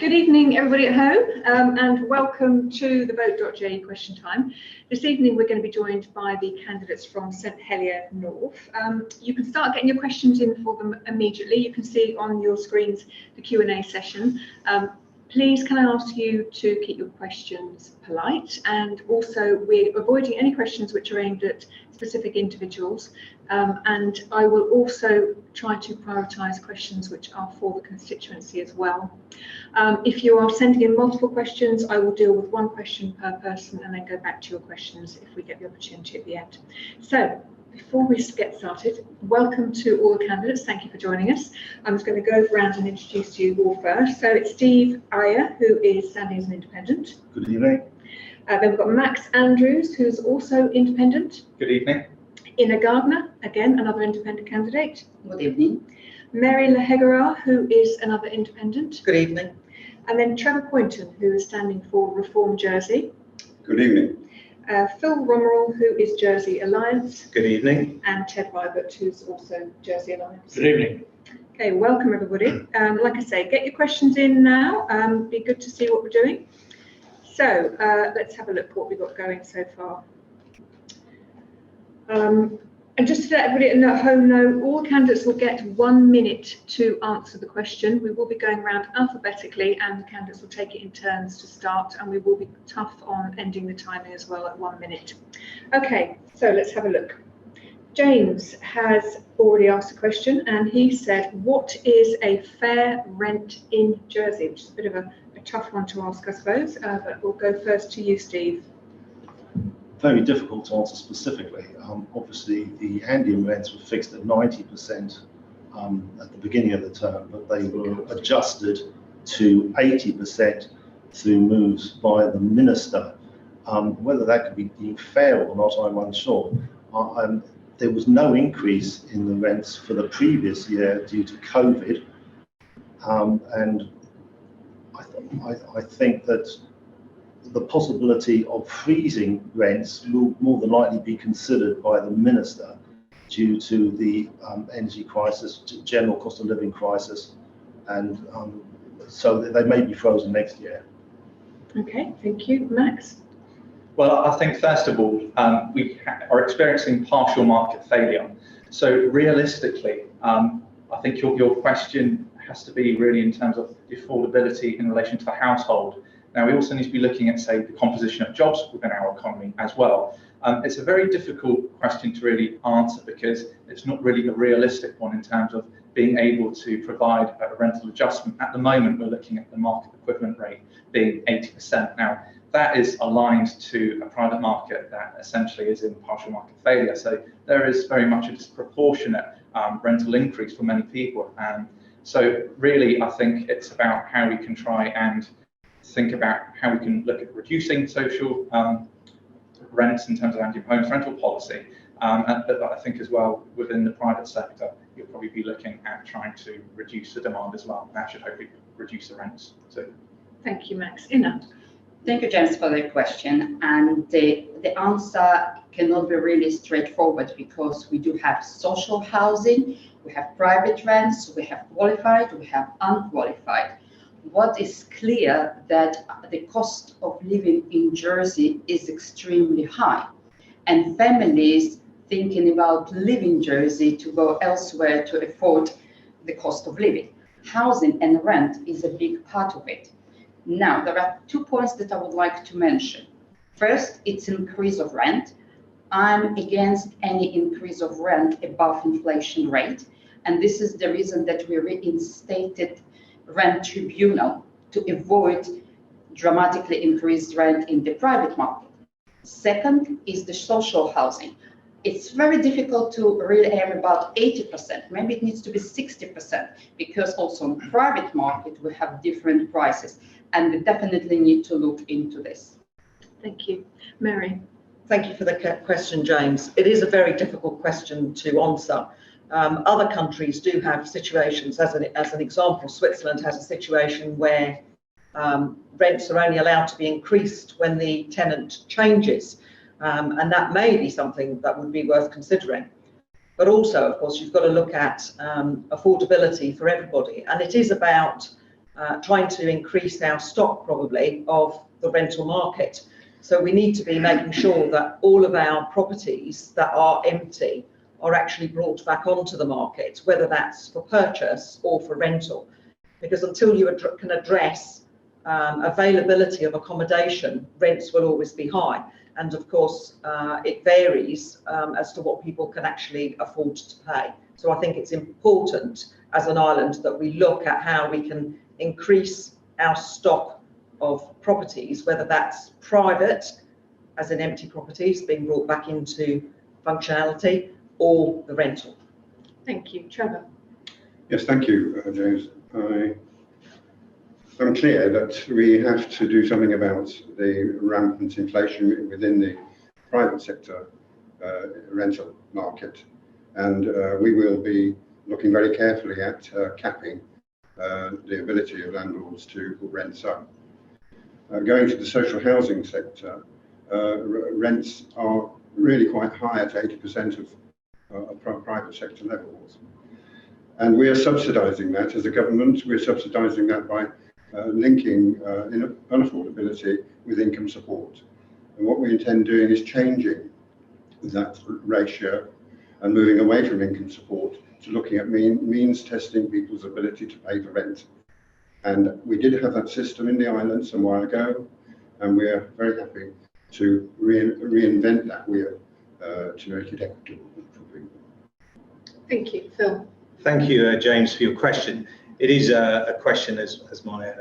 Good evening, everybody at home, and welcome to the vote.je question time. This evening, we're going to be joined by the candidates from St Helier North. You can start getting your questions in for them immediately. You can see on your screens the Q&A session. Please can I ask you to keep your questions polite, and also we're avoiding any questions which are aimed at specific individuals, and I will also try to prioritise questions which are for the constituency as well. If you are sending in multiple questions, I will deal with one question per person and then go back to your questions if we get the opportunity at the end. So before we get started, welcome to all the candidates. Thank you for joining us. I'm just going to go around and introduce you all first. So it's Steve Ayer, who is standing as an independent. Good evening. Then we've got Max Andrews, who's also independent. Good evening. Ina Gardner, again, another independent candidate. Good evening. Mary Lahegara, who is another independent. Good evening. And then Trevor Poynton, who is standing for Reform Jersey. Good evening. Phil Romerall, who is Jersey Alliance. Good evening. And Ted Rybert, who's also Jersey Alliance. Good evening. Okay, welcome everybody. Like I say, get your questions in now. Be good to see what we're doing. So let's have a look at what we've got going so far. And just to let everybody at home know, all candidates will get 1 minute to answer the question. We will be going around alphabetically and the candidates will take it in turns to start, and we will be tough on ending the timing as well at 1 minute. Okay, so let's have a look. James has already asked a question and he said, what is a fair rent in Jersey? Which is a bit of a tough one to ask, I suppose, but we'll go first to you, Steve. Very difficult to answer specifically. Obviously, the Andean rents were fixed at 90% at the beginning of the term, but they were adjusted to 80% through moves by the minister. Whether that could be deemed fair or not, I'm unsure. There was no increase in the rents for the previous year due to COVID, and I think that the possibility of freezing rents will more than likely be considered by the minister due to the energy crisis, general cost of living crisis, and so they may be frozen next year. Okay, thank you. Max? Well, I think first of all, we are experiencing partial market failure. So realistically, I think your question has to be really in terms of affordability in relation to the household. Now, we also need to be looking at, say, the composition of jobs within our economy as well. It's a very difficult question to really answer because it's not really a realistic one in terms of being able to provide a rental adjustment. At the moment, we're looking at the market equivalent rate being 80%. Now, that is aligned to a private market that essentially is in partial market failure. So there is very much a disproportionate rental increase for many people. So really, I think it's about how we can try and think about how we can look at reducing social rents in terms of anti-homeless rental policy. But I think as well, within the private sector, you'll probably be looking at trying to reduce the demand as well. That should hopefully reduce the rents too. Thank you, Max. Ina? Thank you, James, for the question. And the answer cannot be really straightforward because we do have social housing, we have private rents, we have qualified, we have unqualified. What is clear that the cost of living in Jersey is extremely high, and families thinking about leaving Jersey to go elsewhere to afford the cost of living. Housing and rent is a big part of it. Now, there are 2 points that I would like to mention. First, it's increase of rent. I'm against any increase of rent above inflation rate, and this is the reason that we reinstated rent tribunal to avoid dramatically increased rent in the private market. Second is the social housing. It's very difficult to really aim about 80%. Maybe it needs to be 60% because also in the private market we have different prices, and we definitely need to look into this. Thank you. Mary? Thank you for the question, James. It is a very difficult question to answer. Other countries do have situations, as an example, Switzerland has a situation where rents are only allowed to be increased when the tenant changes, and that may be something that would be worth considering. But also, of course, you've got to look at affordability for everybody, and it is about trying to increase our stock probably of the rental market. So we need to be making sure that all of our properties that are empty are actually brought back onto the market, whether that's for purchase or for rental. Because until you can address availability of accommodation, rents will always be high. And of course, it varies as to what people can actually afford to pay. So I think it's important as an island that we look at how we can increase our stock of properties, whether that's private, as in empty properties being brought back into functionality, or the rental. Thank you. Trevor. Yes, thank you, James. I'm clear that we have to do something about the rampant inflation within the private sector rental market, and we will be looking very carefully at capping the ability of landlords to put rents up. Going to the social housing sector, rents are really quite high at 80% of private sector levels. And we are subsidising that as a government. We're subsidising that by linking unaffordability with income support. And what we intend doing is changing that ratio and moving away from income support to looking at means testing people's ability to pay for rent. And we did have that system in the island some while ago, and we're very happy to reinvent that wheel to make it equitable for people. Thank you. Phil. Thank you, James, for your question. It is a question, as my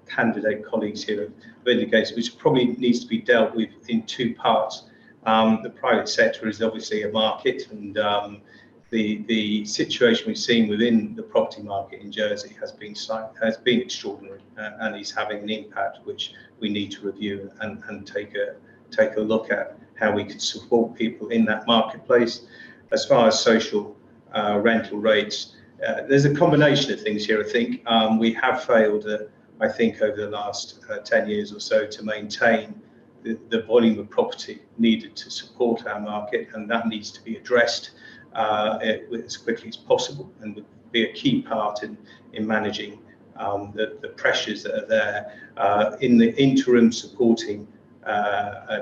candidate colleagues here have indicated, which probably needs to be dealt with in two parts. The private sector is obviously a market, and the situation we've seen within the property market in Jersey has been extraordinary, and is having an impact which we need to review and take a look at how we can support people in that marketplace. As far as social rental rates, there's a combination of things here. I think we have failed, I think, over the last 10 years or so to maintain the volume of property needed to support our market, and that needs to be addressed as quickly as possible, and would be a key part in managing the pressures that are there in the interim, supporting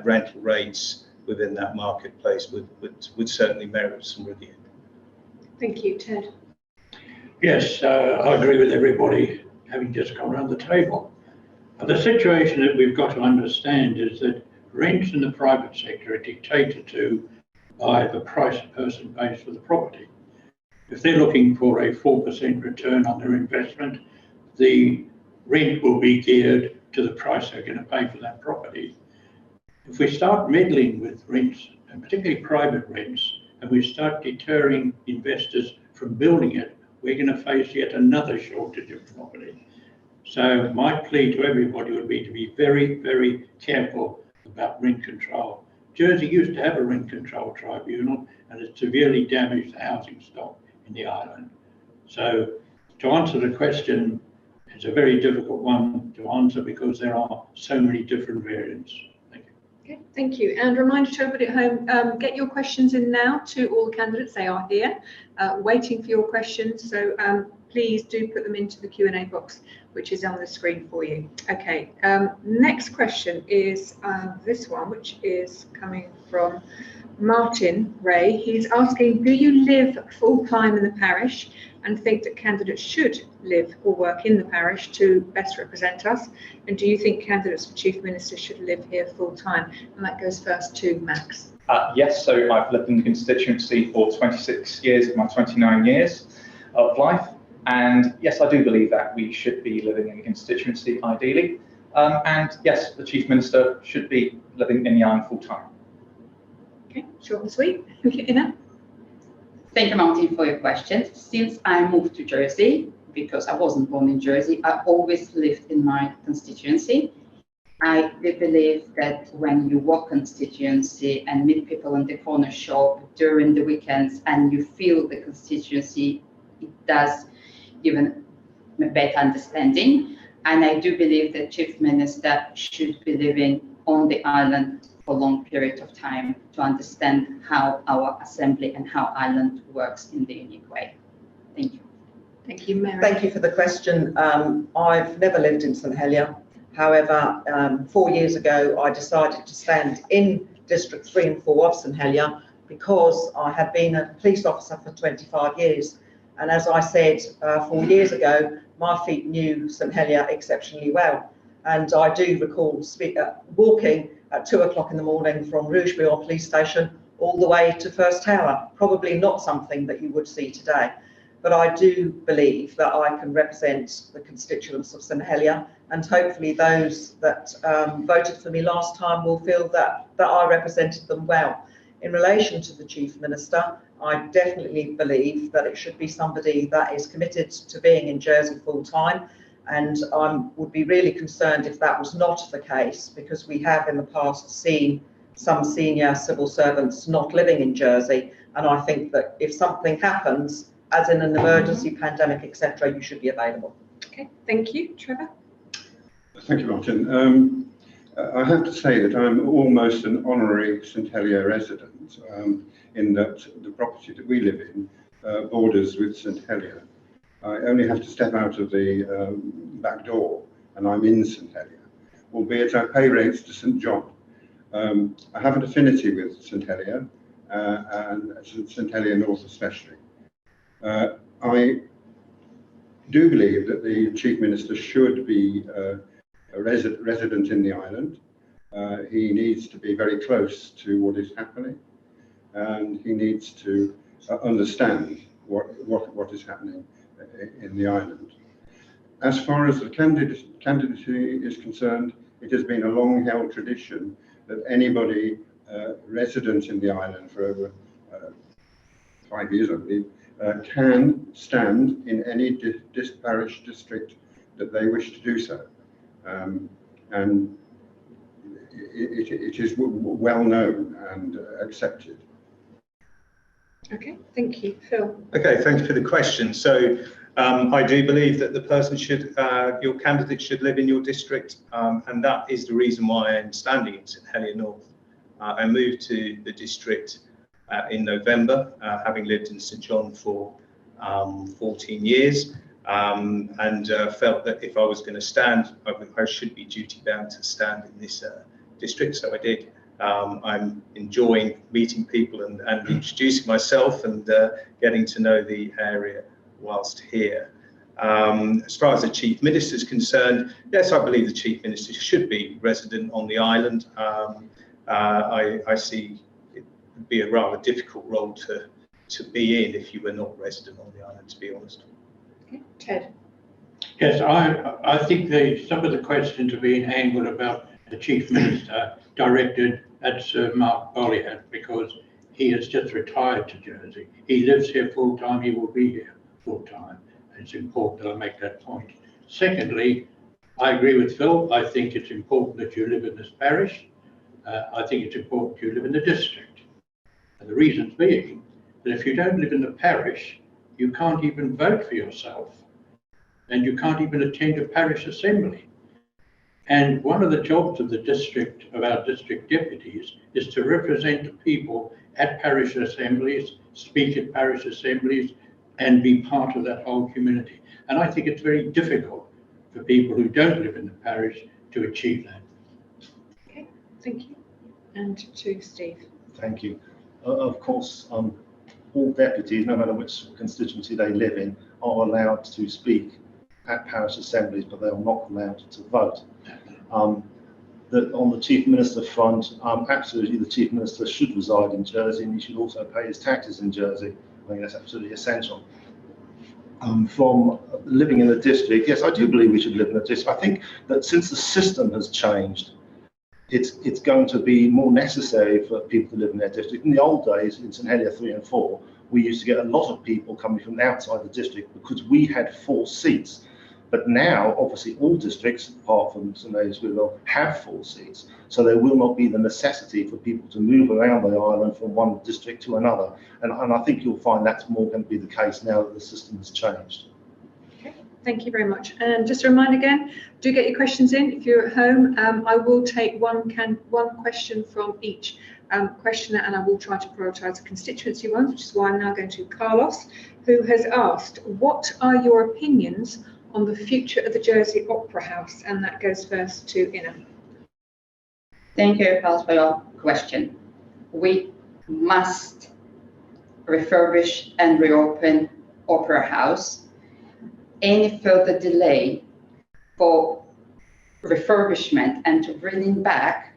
rental rates within that marketplace would certainly merit some review. Thank you. Ted. Yes, I agree with everybody having just come around the table. The situation that we've got to understand is that rents in the private sector are dictated to by the price a person pays for the property. If they're looking for a 4% return on their investment, the rent will be geared to the price they're going to pay for that property. If we start meddling with rents, and particularly private rents, and we start deterring investors from building it, we're going to face yet another shortage of property. So my plea to everybody would be to be very, very careful about rent control. Jersey used to have a rent control tribunal, and it severely damaged the housing stock in the island. So to answer the question, it's a very difficult one to answer because there are so many different variants. Thank you. Okay, thank you. And reminder to everybody at home, get your questions in now to all the candidates. They are here waiting for your questions. So please do put them into the Q&A box, which is on the screen for you. Okay, next question is this one, which is coming from Martin Ray. He's asking, do you live full-time in the parish and think that candidates should live or work in the parish to best represent us? And do you think candidates for Chief Minister should live here full-time? And that goes first to Max. Yes, so I've lived in the constituency for 26 years of my 29 years of life. And yes, I do believe that we should be living in the constituency ideally. And yes, the Chief Minister should be living in the island full-time. Okay, short and sweet. Ina? Thank you, Martin, for your question. Since I moved to Jersey, because I wasn't born in Jersey, I always lived in my constituency. I believe that when you walk constituency and meet people in the corner shop during the weekends and you feel the constituency, it does give a better understanding. And I do believe that Chief Minister should be living on the island for a long period of time to understand how our assembly and how Ireland works in the unique way. Thank you. Thank you, Mary. Thank you for the question. I've never lived in St Helier. However, 4 years ago, I decided to stand in District 3 and 4 of St Helier because I had been a police officer for 25 years. And as I said 4 years ago, my feet knew St Helier exceptionally well. And I do recall walking at 2 o'clock in the morning from Rougebillon Police Station all the way to First Tower. Probably not something that you would see today. But I do believe that I can represent the constituents of St Helier, and hopefully those that voted for me last time will feel that I represented them well. In relation to the Chief Minister, I definitely believe that it should be somebody that is committed to being in Jersey full time, and I would be really concerned if that was not the case, because we have in the past seen some senior civil servants not living in Jersey, and I think that if something happens, as in an emergency, pandemic, etc., you should be available. Okay, thank you. Trevor? Thank you, Martin. I have to say that I'm almost an honorary St Helier resident, in that the property that we live in borders with St Helier. I only have to step out of the back door and I'm in St Helier, albeit I pay rates to St John. I have an affinity with St Helier and St Helier North especially. I do believe that the Chief Minister should be a resident in the island. He needs to be very close to what is happening, and he needs to understand what is happening in the island. As far as the candidacy is concerned, it has been a long-held tradition that anybody resident in the island for over 5 years, I believe, can stand in any parish district that they wish to do so. And it is well known and accepted. Okay, thank you. Phil? Okay, thank you for the question. So I do believe that the person should, your candidate should live in your district, and that is the reason why I'm standing in St Helier North. I moved to the district in November, having lived in St John for 14 years, and felt that if I was going to stand, I should be duty bound to stand in this district, so I did. I'm enjoying meeting people and introducing myself and getting to know the area whilst here. As far as the Chief Minister is concerned, yes, I believe the Chief Minister should be resident on the island. I see it would be a rather difficult role to be in if you were not resident on the island, to be honest. Okay, Ted? Yes, I think some of the questions are being angled about the Chief Minister directed at Sir Mark Bollihat, because he has just retired to Jersey. He lives here full time, he will be here full time. It's important that I make that point. Secondly, I agree with Phil. I think it's important that you live in this parish. I think it's important you live in the district. And the reasons being that if you don't live in the parish, you can't even vote for yourself, and you can't even attend a parish assembly. And one of the jobs of the district, of our district deputies, is to represent the people at parish assemblies, speak at parish assemblies, and be part of that whole community. And I think it's very difficult for people who don't live in the parish to achieve that. Okay, thank you. And to Steve. Thank you. Of course, all deputies, no matter which constituency they live in, are allowed to speak at parish assemblies, but they are not allowed to vote. On the Chief Minister front, absolutely the Chief Minister should reside in Jersey, and he should also pay his taxes in Jersey. I think that's absolutely essential. From living in the district, yes, I do believe we should live in the district. I think that since the system has changed, it's going to be more necessary for people to live in their district. In the old days, in St Helier 3 and 4, we used to get a lot of people coming from outside the district because we had 4 seats. But now, obviously, all districts, apart from St Helier, have 4 seats. So there will not be the necessity for people to move around the island from one district to another. And I think you'll find that's more going to be the case now that the system has changed. Okay, thank you very much. And just a reminder again, do get your questions in if you're at home. I will take one question from each questioner, and I will try to prioritise the constituency ones, which is why I'm now going to Carlos, who has asked, what are your opinions on the future of the Jersey Opera House? And that goes first to Ina. Thank you, Carlos, for your question. We must refurbish and reopen Opera House. Any further delay for refurbishment and to bringing back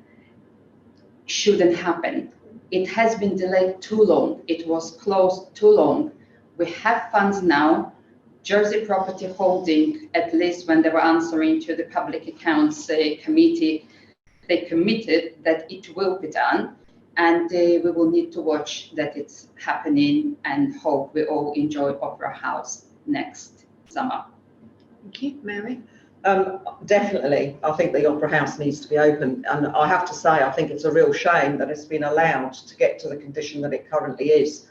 shouldn't happen. It has been delayed too long. It was closed too long. We have funds now. Jersey Property Holding, at least when they were answering to the Public Accounts Committee, they committed that it will be done, and we will need to watch that it's happening and hope we all enjoy Opera House next summer. Thank you. Mary? Definitely, I think the Opera House needs to be open, and I have to say I think it's a real shame that it's been allowed to get to the condition that it currently is.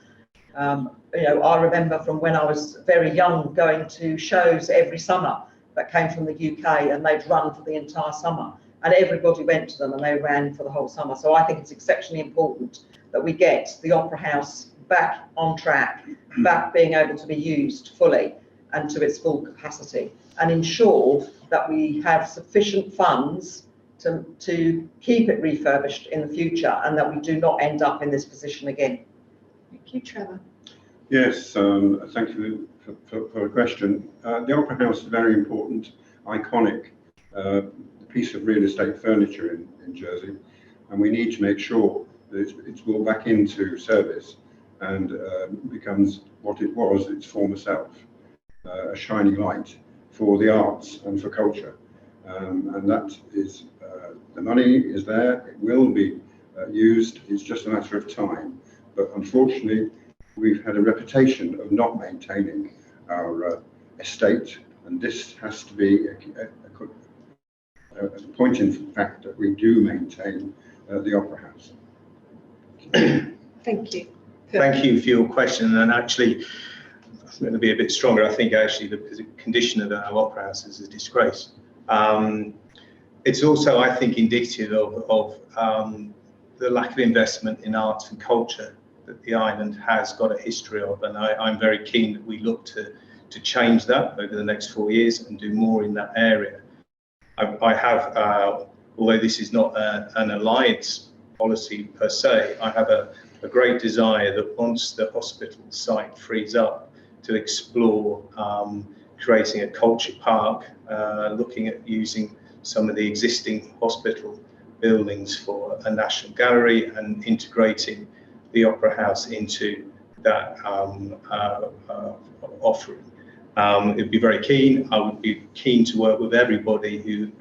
You know, I remember from when I was very young going to shows every summer that came from the UK, and they'd run for the entire summer, and everybody went to them and they ran for the whole summer. So I think it's exceptionally important that we get the Opera House back on track, back being able to be used fully and to its full capacity, and ensure that we have sufficient funds to keep it refurbished in the future, and that we do not end up in this position again. Thank you, Trevor. Yes, thank you for the question. The Opera House is a very important, iconic piece of real estate furniture in Jersey, and we need to make sure that it's brought back into service and becomes what it was, its former self, a shining light for the arts and for culture. And that is, the money is there, it will be used, it's just a matter of time. But unfortunately, we've had a reputation of not maintaining our estate, and this has to be a point in fact that we do maintain the Opera House. Thank you. Thank you for your question. And actually, I'm going to be a bit stronger. I think actually the condition of our Opera House is a disgrace. It's also, I think, indicative of the lack of investment in arts and culture that the island has got a history of, and I'm very keen that we look to change that over the next 4 years and do more in that area. I have, although this is not an alliance policy per se, I have a great desire that once the hospital site frees up, to explore creating a culture park, looking at using some of the existing hospital buildings for a national gallery and integrating the Opera House into that offering. It'd be very keen. I would be keen to work with everybody who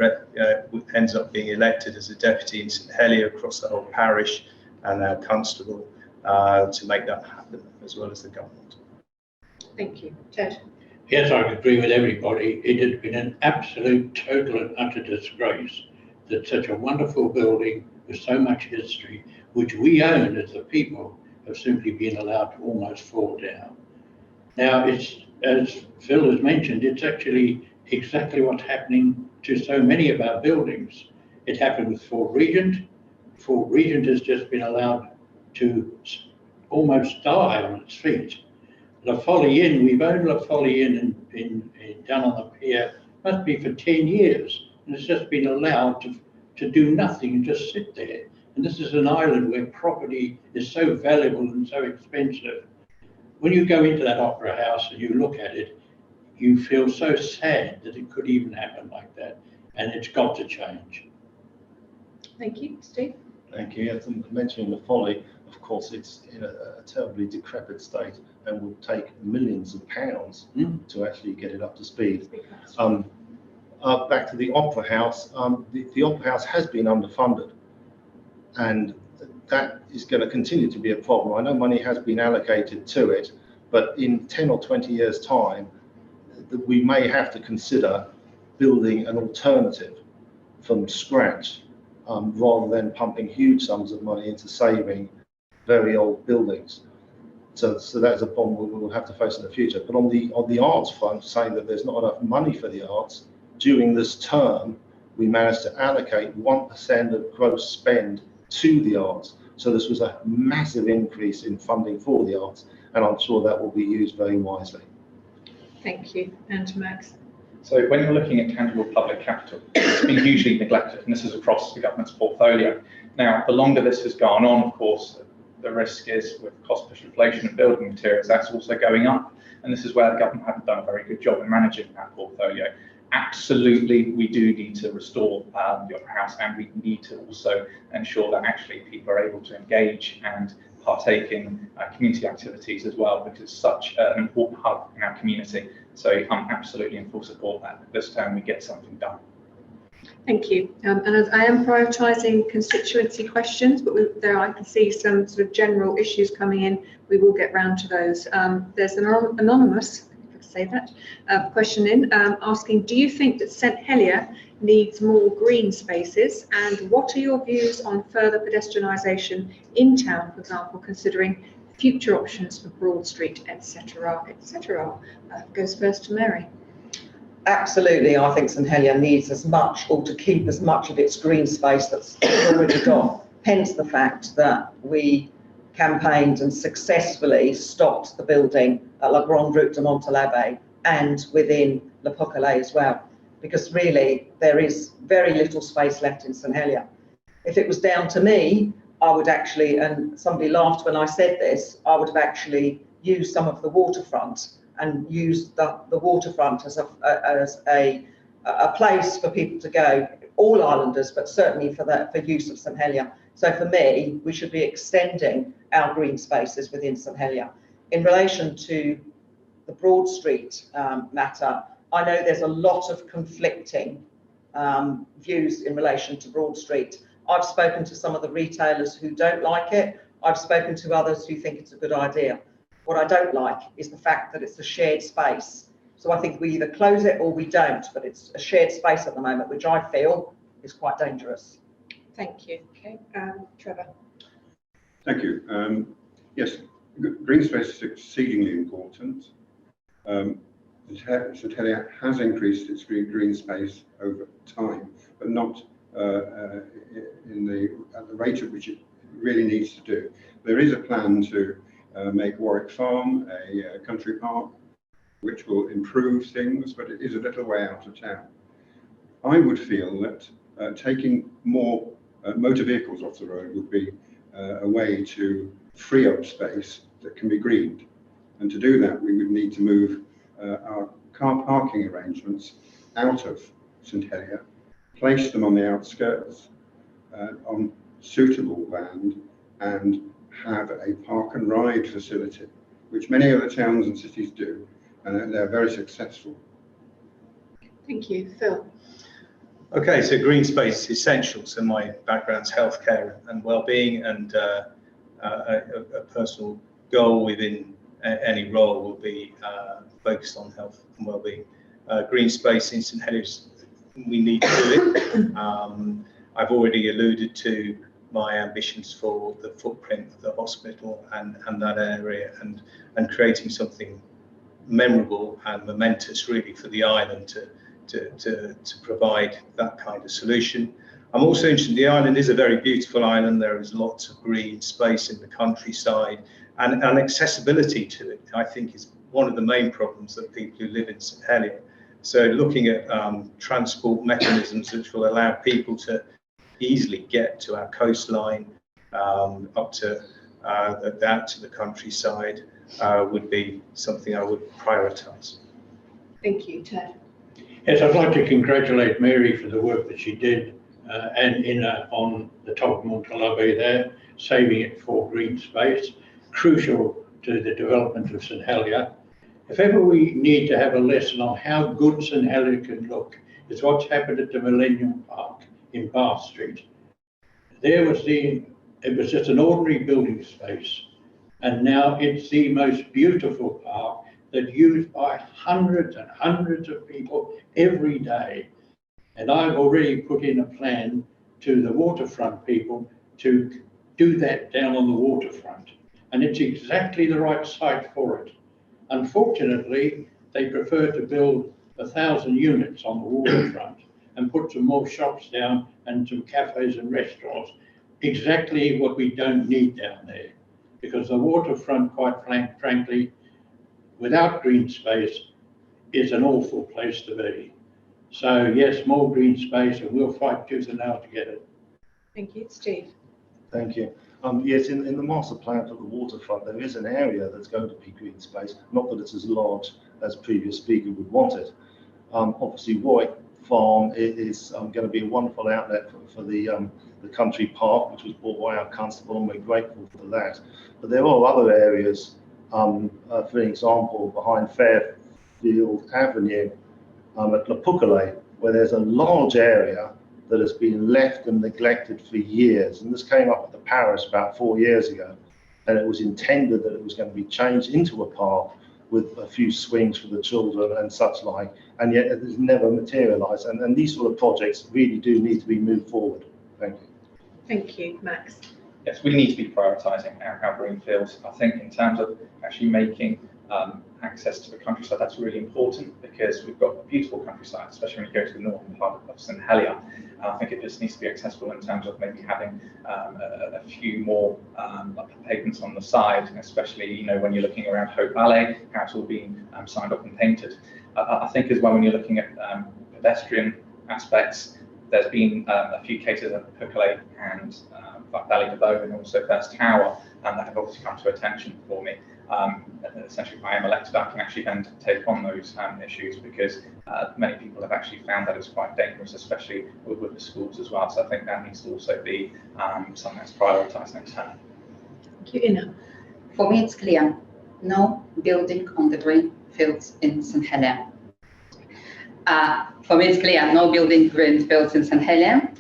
ends up being elected as a deputy in St Helier across the whole parish and our constable to make that happen, as well as the government. Thank you. Ted? Yes, I agree with everybody. It has been an absolute, total and utter disgrace that such a wonderful building with so much history, which we own as the people, have simply been allowed to almost fall down. Now, it's, as Phil has mentioned, it's actually exactly what's happening to so many of our buildings. It happened with Fort Regent. Fort Regent has just been allowed to almost die on its feet. La Folly Inn, we've owned La Folly Inn in down on the pier, must be for 10 years, and it's just been allowed to do nothing and just sit there. And this is an island where property is so valuable and so expensive. When you go into that Opera House and you look at it, you feel so sad that it could even happen like that, and it's got to change. Thank you. Steve? Thank you. Yes, and mentioning the Folly, of course, it's in a terribly decrepit state and will take millions of pounds to actually get it up to speed. Back to the Opera House. The Opera House has been underfunded, and that is going to continue to be a problem. I know money has been allocated to it, but in 10 or 20 years' time, we may have to consider building an alternative from scratch, rather than pumping huge sums of money into saving very old buildings. So that's a problem we will have to face in the future. But on the arts front, saying that there's not enough money for the arts, during this term, we managed to allocate 1% of gross spend to the arts. So this was a massive increase in funding for the arts, and I'm sure that will be used very wisely. Thank you. And Max? So when you're looking at tangible public capital, it's been hugely neglected, and this is across the government's portfolio. Now, the longer this has gone on, of course, the risk is with cost push inflation of building materials, that's also going up. And this is where the government haven't done a very good job in managing that portfolio. Absolutely, we do need to restore the Opera House, and we need to also ensure that actually people are able to engage and partake in community activities as well, because it's such an important hub in our community. So I'm absolutely in full support that this term we get something done. Thank you. And as I am prioritising constituency questions, but there I can see some sort of general issues coming in. We will get round to those. There's an anonymous, if I could say that, question in asking, do you think that St Helier needs more green spaces? And what are your views on further pedestrianisation in town, for example, considering future options for Broad Street, etc., etc.? Goes first to Mary. Absolutely, I think St Helier needs as much, or to keep as much of its green space that's already got. Hence the fact that we campaigned and successfully stopped the building at La Grande Route de Montalabé and within Le Poquelin as well, because really there is very little space left in St Helier. If it was down to me, I would actually, and somebody laughed when I said this, I would have actually used some of the waterfront and used the waterfront as a place for people to go, all islanders, but certainly for use of St Helier. So for me, we should be extending our green spaces within St Helier. In relation to the Broad Street matter, I know there's a lot of conflicting views in relation to Broad Street. I've spoken to some of the retailers who don't like it. I've spoken to others who think it's a good idea. What I don't like is the fact that it's a shared space. So I think we either close it or we don't, but it's a shared space at the moment, which I feel is quite dangerous. Thank you. Okay, Trevor. Thank you. Yes, green space is exceedingly important. St Helier has increased its green space over time, but not at the rate at which it really needs to do. There is a plan to make Warwick Farm a country park, which will improve things, but it is a little way out of town. I would feel that taking more motor vehicles off the road would be a way to free up space that can be greened. And to do that, we would need to move our car parking arrangements out of St Helier, place them on the outskirts, on suitable land, and have a park and ride facility, which many other towns and cities do, and they're very successful. Thank you. Phil. Okay, so green space is essential. So my background's healthcare and well-being, and a personal goal within any role will be focused on health and well-being. Green space in St Helier's, we need to do it. I've already alluded to my ambitions for the footprint of the hospital and that area, and creating something memorable and momentous really for the island to provide that kind of solution. I'm also interested, the island is a very beautiful island. There is lots of green space in the countryside, and accessibility to it, I think, is one of the main problems that people who live in St Helier. So looking at transport mechanisms which will allow people to easily get to our coastline, up to out to the countryside, would be something I would prioritise. Thank you, Ted. Yes, I'd like to congratulate Mary for the work that she did and on the top of Montalabé there, saving it for green space, crucial to the development of St Helier. If ever we need to have a lesson on how good St Helier can look, it's what's happened at the Millennium Park in Bath Street. It was just an ordinary building space, and now it's the most beautiful park that's used by hundreds and hundreds of people every day. And I've already put in a plan to the waterfront people to do that down on the waterfront, and it's exactly the right site for it. Unfortunately, they prefer to build 1,000 units on the waterfront and put some more shops down and some cafes and restaurants, exactly what we don't need down there. Because the waterfront, quite frankly, without green space, is an awful place to be. So yes, more green space, and we'll fight tooth and nail to get it. Thank you, Steve. Thank you. Yes, in the master plan for the waterfront, there is an area that's going to be green space, not that it's as large as previous speaker would want it. Obviously, Warwick Farm is going to be a wonderful outlet for the country park, which was bought by our constable, and we're grateful for that. But there are other areas, for example, behind Fairfield Avenue at Lepukale, where there's a large area that has been left and neglected for years. And this came up at the parish about 4 years ago, and it was intended that it was going to be changed into a park with a few swings for the children and such like, and yet it has never materialised. And these sort of projects really do need to be moved forward. Thank you. Thank you, Max. Yes, we need to be prioritising our greenfields. I think in terms of actually making access to the countryside, that's really important, because we've got a beautiful countryside, especially when you go to the northern part of St Helier. I think it just needs to be accessible in terms of maybe having a few more pavements on the side, especially when you're looking around Hope Valley, how it's all been signed off and painted. I think as well, when you're looking at pedestrian aspects, there's been a few cases at Lepukale and Valley de Bow, and also First Tower, that have obviously come to attention for me. Essentially, if I am elected, I can actually then take on those issues, because many people have actually found that it's quite dangerous, especially with the schools as well. So I think that needs to also be something that's prioritised next time. Thank you, Ina. For me, it's clear. No building on the green fields in St Helier. For me, it's clear. No building green fields in St Helier.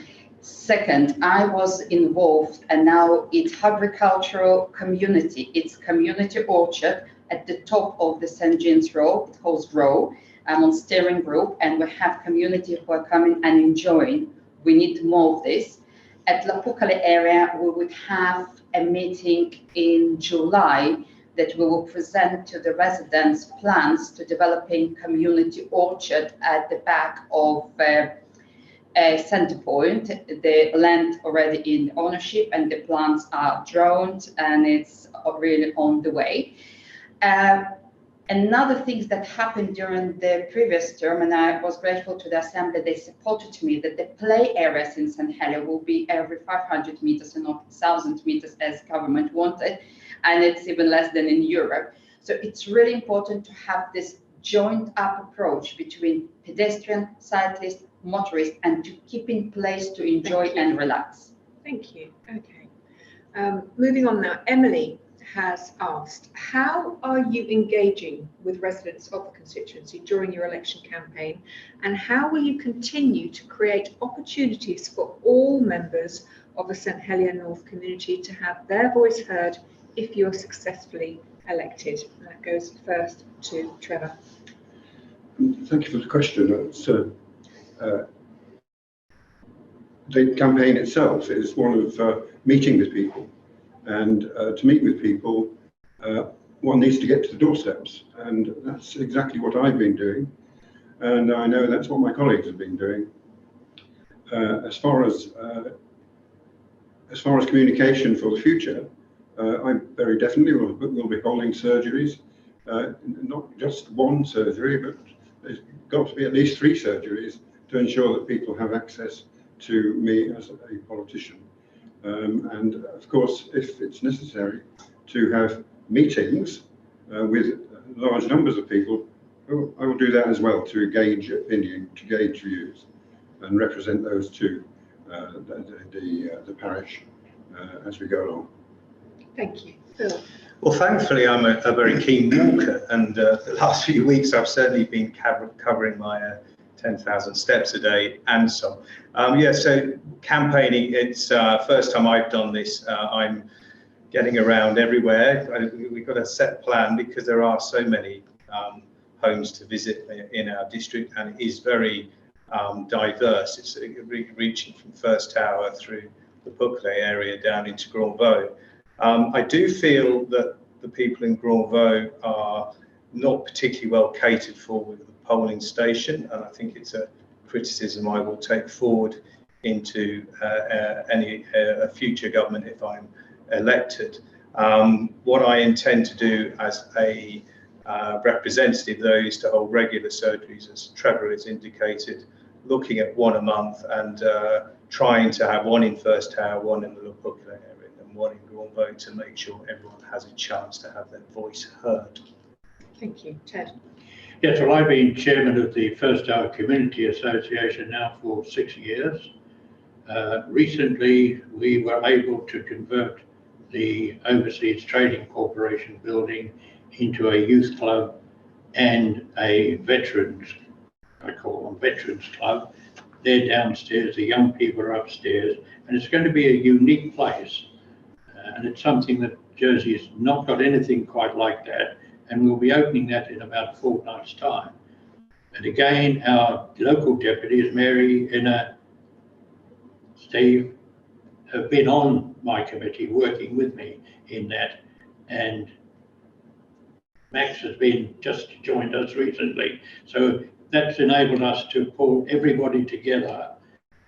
Second, I was involved, and now it's agricultural community. It's community orchard at the top of the St James Road. It calls Row. I'm on steering group, and we have community who are coming and enjoying. We need more of this. At Lepukale area, we would have a meeting in July that we will present to the residents plans to developing community orchard at the back of Centre Point. The land already in ownership, and the plants are droned, and it's really on the way. Another thing that happened during the previous term, and I was grateful to the Assembly, they supported me, that the play areas in St Helier will be every 500 meters and not 1,000 meters as government wanted, and it's even less than in Europe. So it's really important to have this joined up approach between pedestrian, cyclist, motorist, and to keep in place to enjoy and relax. Thank you. Okay. Moving on now, Emily has asked, how are you engaging with residents of the constituency during your election campaign, and how will you continue to create opportunities for all members of the St Helier North community to have their voice heard if you're successfully elected? And that goes first to Trevor. Thank you for the question. The campaign itself is one of meeting with people, and to meet with people, one needs to get to the doorsteps, and that's exactly what I've been doing, and I know that's what my colleagues have been doing. As far as communication for the future, I very definitely will be holding surgeries, not just one surgery, but there's got to be at least 3 surgeries to ensure that people have access to me as a politician. And of course, if it's necessary to have meetings with large numbers of people, I will do that as well, to gauge opinion, to gauge views, and represent those to the parish as we go along. Thank you. Phil. Well, thankfully, I'm a very keen walker, and the last few weeks I've certainly been covering my 10,000 steps a day and so on. Yeah, so campaigning, it's first time I've done this. I'm getting around everywhere. We've got a set plan because there are so many homes to visit in our district, and it is very diverse. It's reaching from First Tower through the Lepukale area down into Grand Vaux. I do feel that the people in Grand Vaux are not particularly well catered for with the polling station, and I think it's a criticism I will take forward into any future government if I'm elected. What I intend to do as a representative, though, is to hold regular surgeries, as Trevor has indicated, looking at one a month and trying to have one in First Tower, one in the Lepukale area, and one in Gormbo to make sure everyone has a chance to have their voice heard. Thank you. Ted? Yes, well, I've been chairman of the First Tower Community Association now for 6 years. Recently, we were able to convert the Overseas Trading Corporation building into a youth club and a veterans, I call them veterans club. They're downstairs, the young people are upstairs, and it's going to be a unique place. And it's something that Jersey has not got anything quite like that, and we'll be opening that in about a fortnight's time. And again, our local deputies, Mary, Inna, Steve, have been on my committee working with me in that, and Max has been just joined us recently. So that's enabled us to pull everybody together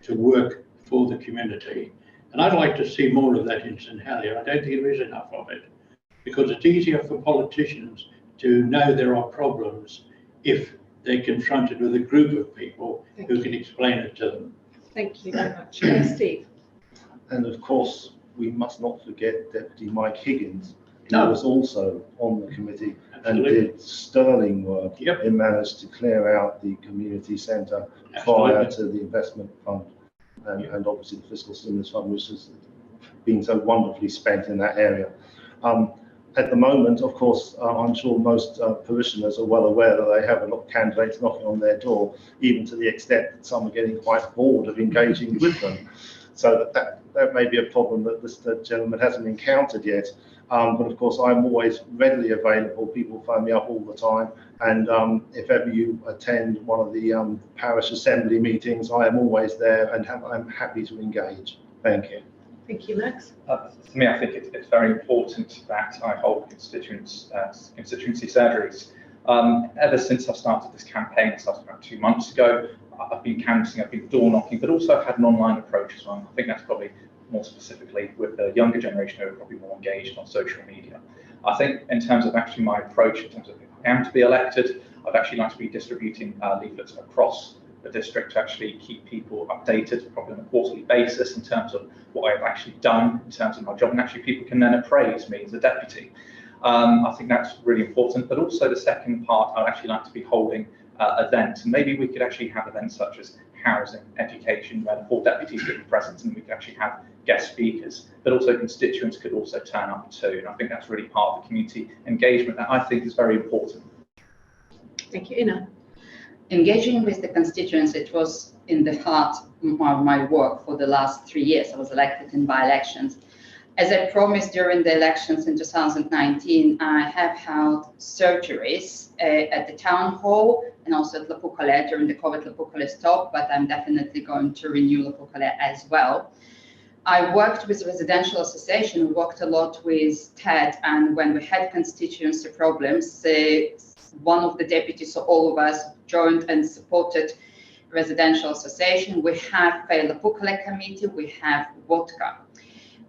to work for the community. And I'd like to see more of that in St Helier. I don't think there is enough of it, because it's easier for politicians to know there are problems if they're confronted with a group of people who can explain it to them. Thank you very much. Steve? And of course, we must not forget Deputy Mike Higgins, who No. was also on the committee Absolutely. and did sterling work. Yep. He managed to clear out the community centre Absolutely. prior to the investment fund and obviously the fiscal stimulus fund, which has been so wonderfully spent in that area. At the moment, of course, I'm sure most parishioners are well aware that they have a lot of candidates knocking on their door, even to the extent that some are getting quite bored of engaging with them. So that may be a problem that this gentleman hasn't encountered yet. But of course, I'm always readily available. People phone me up all the time. And if ever you attend one of the parish assembly meetings, I am always there and I'm happy to engage. Thank you. Thank you, Max. For me, I think it's very important that I hold constituency surgeries. Ever since I started this campaign, it started about 2 months ago, I've been canvassing, I've been door knocking, but also I've had an online approach as well. I think that's probably more specifically with the younger generation who are probably more engaged on social media. I think in terms of actually my approach, in terms of if I am to be elected, I'd actually like to be distributing leaflets across the district to actually keep people updated, probably on a quarterly basis, in terms of what I've actually done in terms of my job, and actually people can then appraise me as a deputy. I think that's really important, but also the second part, I'd actually like to be holding events, and maybe we could actually have events such as housing, education, where the 4 deputies could be present, and we could actually have guest speakers, but also constituents could also turn up too. And I think that's really part of the community engagement that I think is very important. Thank you. Inna? Engaging with the constituents, it was in the heart of my work for the last 3 years. I was elected in by-elections. As I promised during the elections in 2019, I have held surgeries at the town hall and also at Lepukale during the COVID Lepukale stop, but I'm definitely going to renew Lepukale as well. I worked with residential association, worked a lot with Ted, and when we had constituency problems, one of the deputies, so all of us joined and supported residential association. We have a Lepukale committee, we have vodka.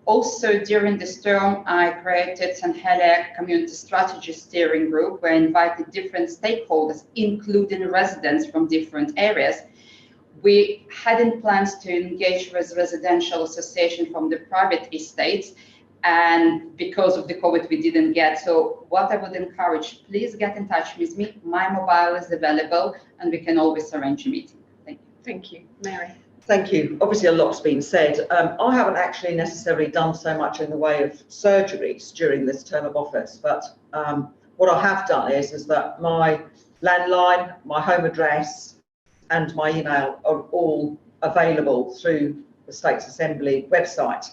Also, during this term, I created St Helier Community Strategy Steering Group, where I invited different stakeholders, including residents from different areas. We hadn't plans to engage with residential association from the private estates, and because of the COVID, we didn't get. So what I would encourage, please get in touch with me. My mobile is available, and we can always arrange a meeting. Thank you. Thank you. Mary? Thank you. Obviously, a lot's been said. I haven't actually necessarily done so much in the way of surgeries during this term of office, but what I have done is that my landline, my home address, and my email are all available through the States Assembly website,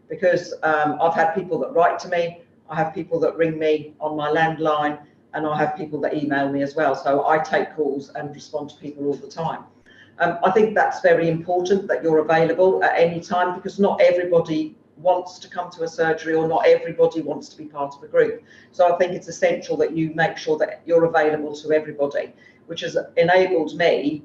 because I've had people that write to me, I have people that ring me on my landline, and I have people that email me as well. So I take calls and respond to people all the time. I think that's very important that you're available at any time, because not everybody wants to come to a surgery, or not everybody wants to be part of a group. So I think it's essential that you make sure that you're available to everybody, which has enabled me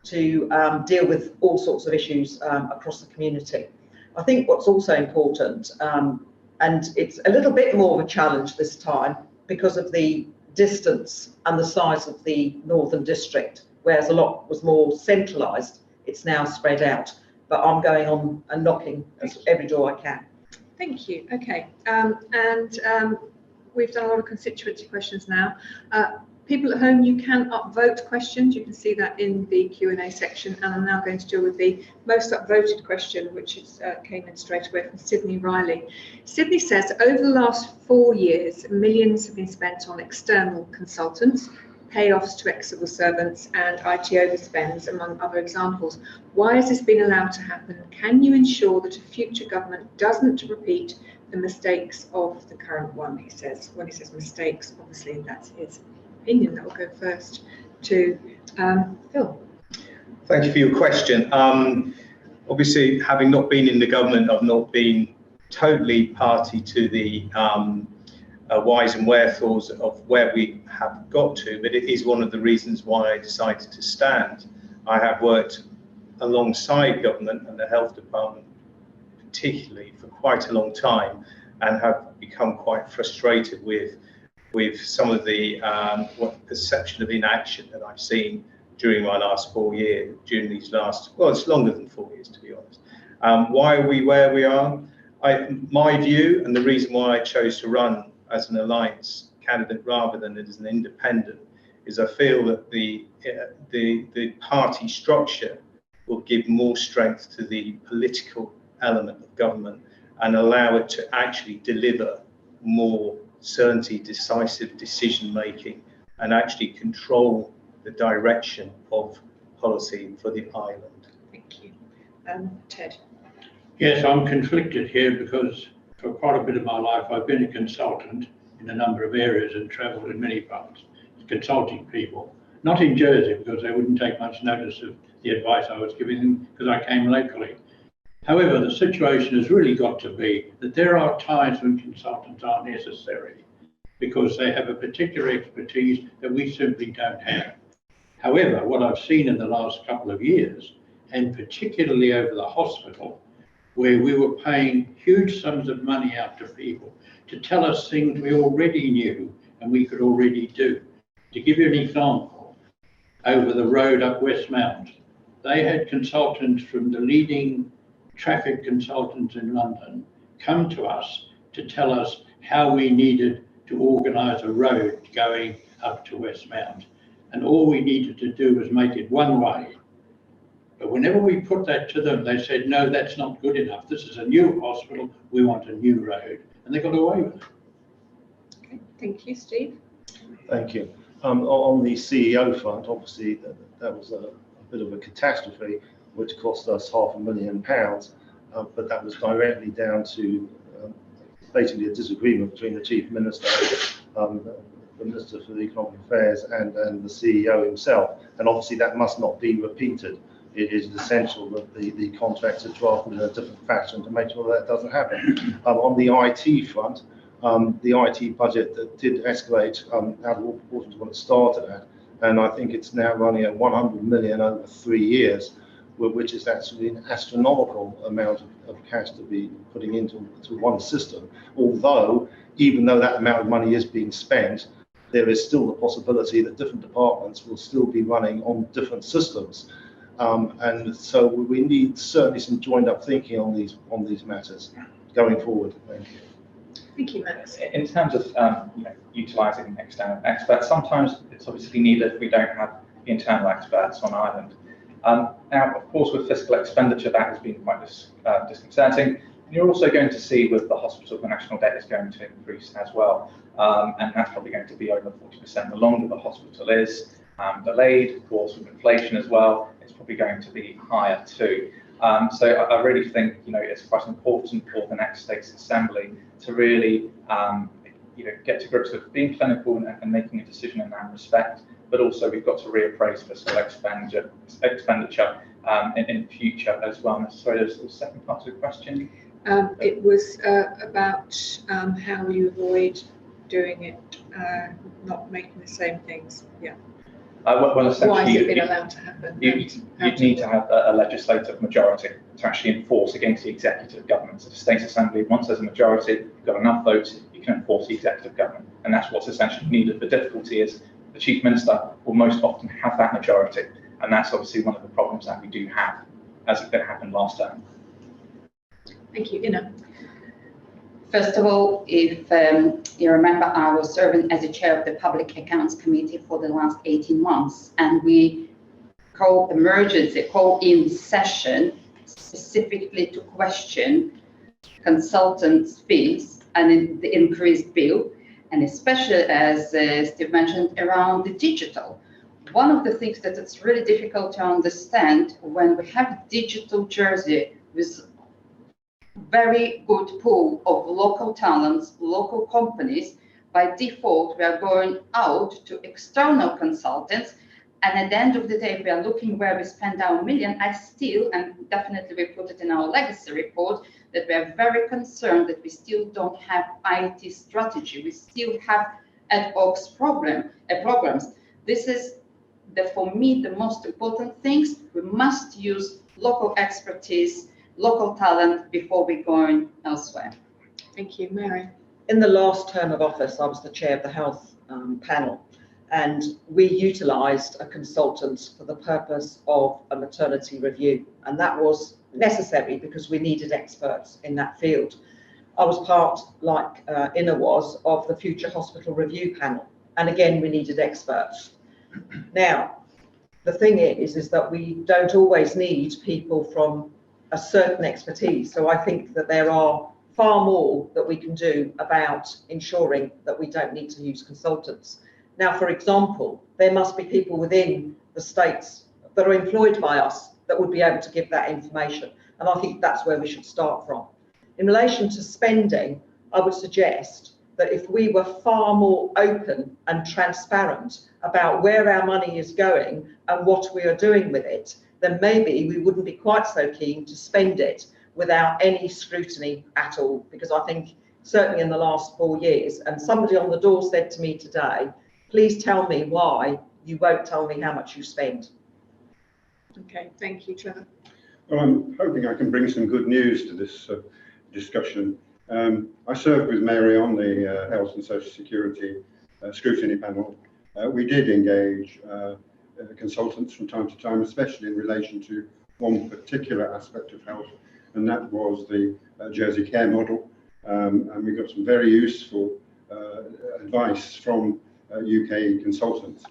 to deal with all sorts of issues across the community. I think what's also important, and it's a little bit more of a challenge this time because of the distance and the size of the Northern District, whereas a lot was more centralised, it's now spread out. But I'm going on and knocking every door I can. Thank you. Okay, we've done a lot of constituency questions now. People at home, you can upvote questions. You can see that in the Q&A section, and I'm now going to deal with the most upvoted question, which is, came in straight away from Sydney Riley. Sydney says, over the last 4 years, millions have been spent on external consultants, payoffs to ex-civil servants and IT overspends, among other examples. Why has this been allowed to happen? Can you ensure that a future government doesn't repeat the mistakes of the current one? He says. When he says mistakes, obviously that's his opinion. That will go first to Phil. Thank you for your question. Obviously, having not been in the government, I've not been totally party to the whys and wherefores of where we have got to, but it is one of the reasons why I decided to stand. I have worked alongside government and the health department particularly for quite a long time, and have become quite frustrated with some of the perception of inaction that I've seen during my last 4 years, during these last, well, it's longer than 4 years, to be honest. Why are we where we are? My view, and the reason why I chose to run as an alliance candidate rather than as an independent, is I feel that the party structure will give more strength to the political element of government and allow it to actually deliver more certainty, decisive decision making, and actually control the direction of policy for the island. Thank you. Ted. Yes, I'm conflicted here because for quite a bit of my life I've been a consultant in a number of areas and travelled in many parts consulting people, not in Jersey because they wouldn't take much notice of the advice I was giving them because I came locally. However, the situation has really got to be that there are times when consultants are necessary because they have a particular expertise that we simply don't have. However, what I've seen in the last couple of years, and particularly over the hospital, where we were paying huge sums of money out to people to tell us things we already knew and we could already do. To give you an example, over the road up Westmount, they had consultants from the leading traffic consultants in London come to us to tell us how we needed to organise a road going up to Westmount. And all we needed to do was make it one way. But whenever we put that to them, they said, no, that's not good enough. This is a new hospital. We want a new road. And they got away with it. Okay, thank you, Steve. Thank you. On the CEO front, obviously that was a bit of a catastrophe, which cost us £500,000, but that was directly down to basically a disagreement between the Chief Minister, the Minister for Economic Affairs and the CEO himself, and obviously that must not be repeated. It is essential that the contracts are drafted in a different fashion to make sure that doesn't happen. On the IT front, the IT budget that did escalate out of all proportion to what it started at, and I think it's now running at 100 million over 3 years, which is actually an astronomical amount of cash to be putting into one system. Although, even though that amount of money is being spent, there is still the possibility that different departments will still be running on different systems. And so we need certainly some joined up thinking on these matters going forward. Thank you. Thank you, Max. In terms of utilising external experts, sometimes it's obviously needed if we don't have internal experts on island. Now, of course, with fiscal expenditure, that has been quite disconcerting. And you're also going to see with the hospital, the national debt is going to increase as well. And that's probably going to be over 40%. The longer the hospital is delayed, of course, with inflation as well, it's probably going to be higher too. So I really think, it's quite important for the next States Assembly to really, get to grips with being clinical and making a decision in that respect. But also we've got to reappraise fiscal expenditure in future as well. So there's the second part of the question. It was about how you avoid doing it, not making the same things. Yeah. Well, Why has essentially, it been allowed to happen? you'd need to have a legislative majority to actually enforce against the executive government. So the State Assembly, once there's a majority, you've got enough votes, you can enforce the executive government. And that's what's essentially needed. The difficulty is the Chief Minister will most often have that majority. And that's obviously one of the problems that we do have, as it happened last term. Thank you. Ina. First of all, if you remember, I was serving as the chair of the Public Accounts Committee for the last 18 months, and we called emergency, call-in session specifically to question consultants' fees and the increased bill, and especially, as Steve mentioned, around the digital. One of the things that it's really difficult to understand when we have digital Jersey with very good pool of local talents, local companies, by default, we are going out to external consultants. And at the end of the day, we are looking where we spend our million. I still, and definitely we put it in our legacy report, that we are very concerned that we still don't have IT strategy. We still have ad hoc programs. This is, for me, the most important things. We must use local expertise, local talent before we go elsewhere. Thank you. Mary. In the last term of office, I was the chair of the health panel, and we utilised a consultant for the purpose of a maternity review, and that was necessary because we needed experts in that field. I was part, like Ina was, of the Future Hospital Review panel, and again, we needed experts. Now, the thing is that we don't always need people from a certain expertise. So I think that there are far more that we can do about ensuring that we don't need to use consultants. Now, for example, there must be people within the states that are employed by us that would be able to give that information. And I think that's where we should start from. In relation to spending, I would suggest that if we were far more open and transparent about where our money is going and what we are doing with it, then maybe we wouldn't be quite so keen to spend it without any scrutiny at all. Because I think certainly in the last 4 years, and somebody on the door said to me today, please tell me why you won't tell me how much you spend. Okay, thank you, Trevor. Well, I'm hoping I can bring some good news to this discussion. I served with Mary on the Health and Social Security scrutiny panel. We did engage consultants from time to time, especially in relation to one particular aspect of health, and that was the Jersey care model. And we got some very useful advice from UK consultants.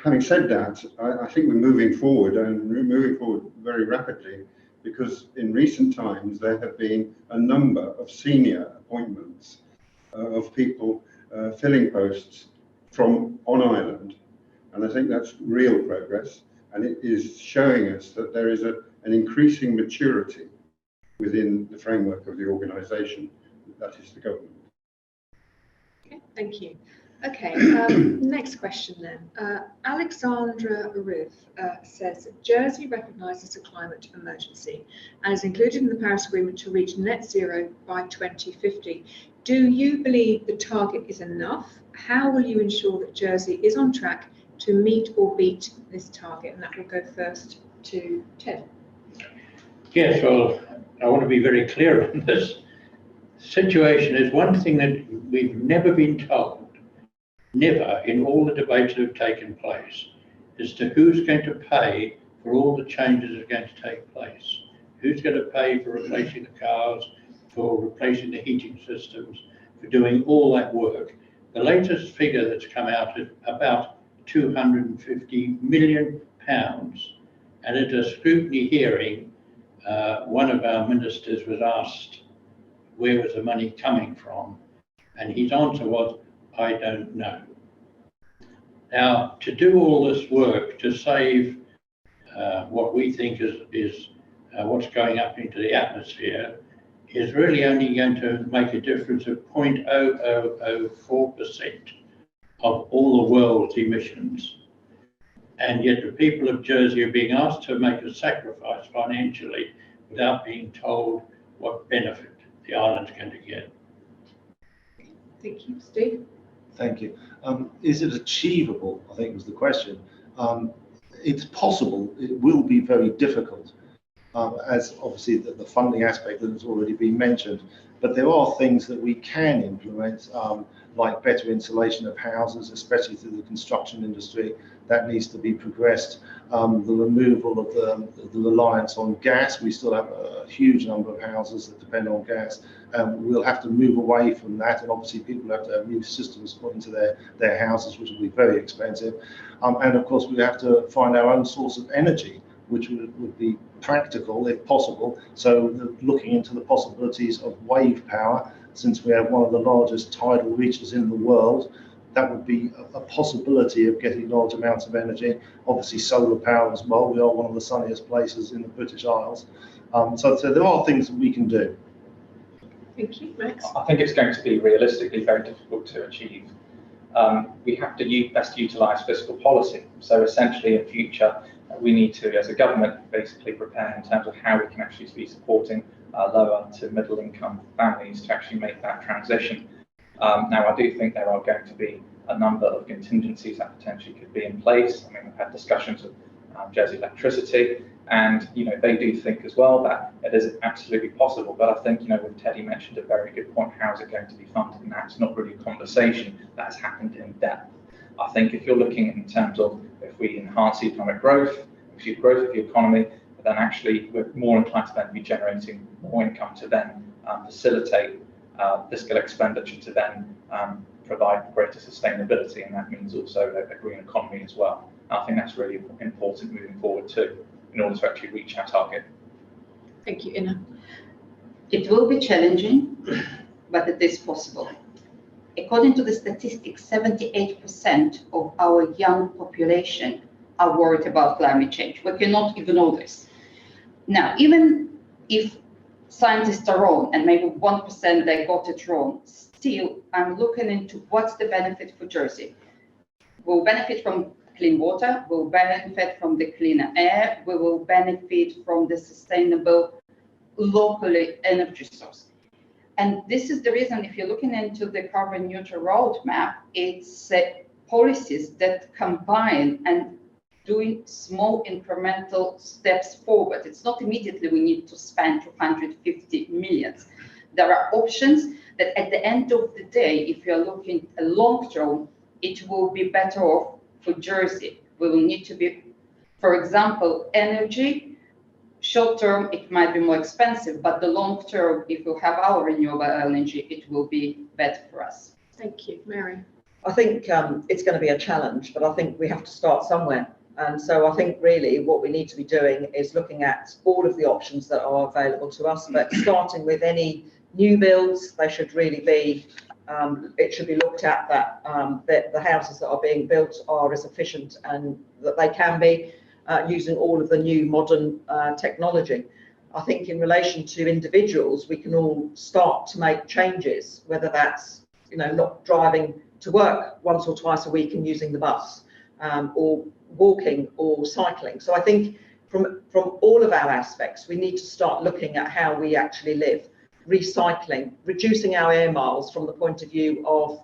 Having said that, I think we're moving forward, and we're moving forward very rapidly, because in recent times there have been a number of senior appointments of people filling posts from on island. And I think that's real progress, and it is showing us that there is an increasing maturity within the framework of the organisation, that is the government. Okay, thank you. Okay, next question then. Alexandra Riff says, Jersey recognises a climate emergency and is included in the Paris Agreement to reach net zero by 2050. Do you believe the target is enough? How will you ensure that Jersey is on track to meet or beat this target? And that will go first to Ted. Yes, well, I want to be very clear on this. Situation is one thing that we've never been told, never in all the debates that have taken place, as to who's going to pay for all the changes that are going to take place. Who's going to pay for replacing the cars, for replacing the heating systems, for doing all that work. The latest figure that's come out is about £250 million. And at a scrutiny hearing, one of our ministers was asked where was the money coming from, and his answer was, I don't know. Now, to do all this work to save what we think is what's going up into the atmosphere is really only going to make a difference of 0.0004% of all the world's emissions. And yet the people of Jersey are being asked to make a sacrifice financially without being told what benefit the island's going to get. Thank you, Steve. Thank you. Is it achievable? I think was the question. It's possible. It will be very difficult, as obviously the funding aspect that has already been mentioned. But there are things that we can implement, like better insulation of houses, especially through the construction industry. That needs to be progressed. The removal of the reliance on gas. We still have a huge number of houses that depend on gas. We'll have to move away from that, and obviously people have to have new systems put into their houses, which will be very expensive. And of course, we have to find our own source of energy, which would be practical if possible. So looking into the possibilities of wave power, since we have one of the largest tidal reaches in the world, that would be a possibility of getting large amounts of energy. Obviously solar power as well. We are one of the sunniest places in the British Isles. So there are things that we can do. Thank you, Max. I think it's going to be realistically very difficult to achieve. We have to best utilise fiscal policy. So essentially in future, we need to, as a government, basically prepare in terms of how we can actually be supporting lower to middle income families to actually make that transition. Now, I do think there are going to be a number of contingencies that potentially could be in place. I mean, we've had discussions with Jersey Electricity, and they do think as well that it is absolutely possible. But I think with Teddy mentioned a very good point. How is it going to be funded? And that's not really a conversation that has happened in depth. I think if you're looking in terms of if we enhance economic growth, achieve growth of the economy, then actually we're more inclined to then be generating more income to then facilitate fiscal expenditure to then provide greater sustainability, and that means also a green economy as well. I think that's really important moving forward too, in order to actually reach our target. Thank you, Ina. It will be challenging, but it is possible. According to the statistics, 78% of our young population are worried about climate change. We cannot ignore this. Now, even if scientists are wrong, and maybe 1% they got it wrong, still I'm looking into what's the benefit for Jersey. We'll benefit from clean water, we'll benefit from the cleaner air, we will benefit from the sustainable locally energy source. And this is the reason, if you're looking into the carbon neutral roadmap, it's policies that combine and doing small incremental steps forward. It's not immediately we need to spend 250 million. There are options that at the end of the day, if you're looking at long term, it will be better off for Jersey. We will need to be, for example, energy. Short term, it might be more expensive, but the long term, if we have our renewable energy, it will be better for us. Thank you, Mary. I think it's going to be a challenge, but I think we have to start somewhere. And so I think really what we need to be doing is looking at all of the options that are available to us, but starting with any new builds, they should really be, it should be looked at that the houses that are being built are as efficient and that they can be using all of the new modern technology. I think in relation to individuals, we can all start to make changes, whether that's, not driving to work once or twice a week and using the bus, or walking or cycling. So I think from all of our aspects, we need to start looking at how we actually live, recycling, reducing our air miles from the point of view of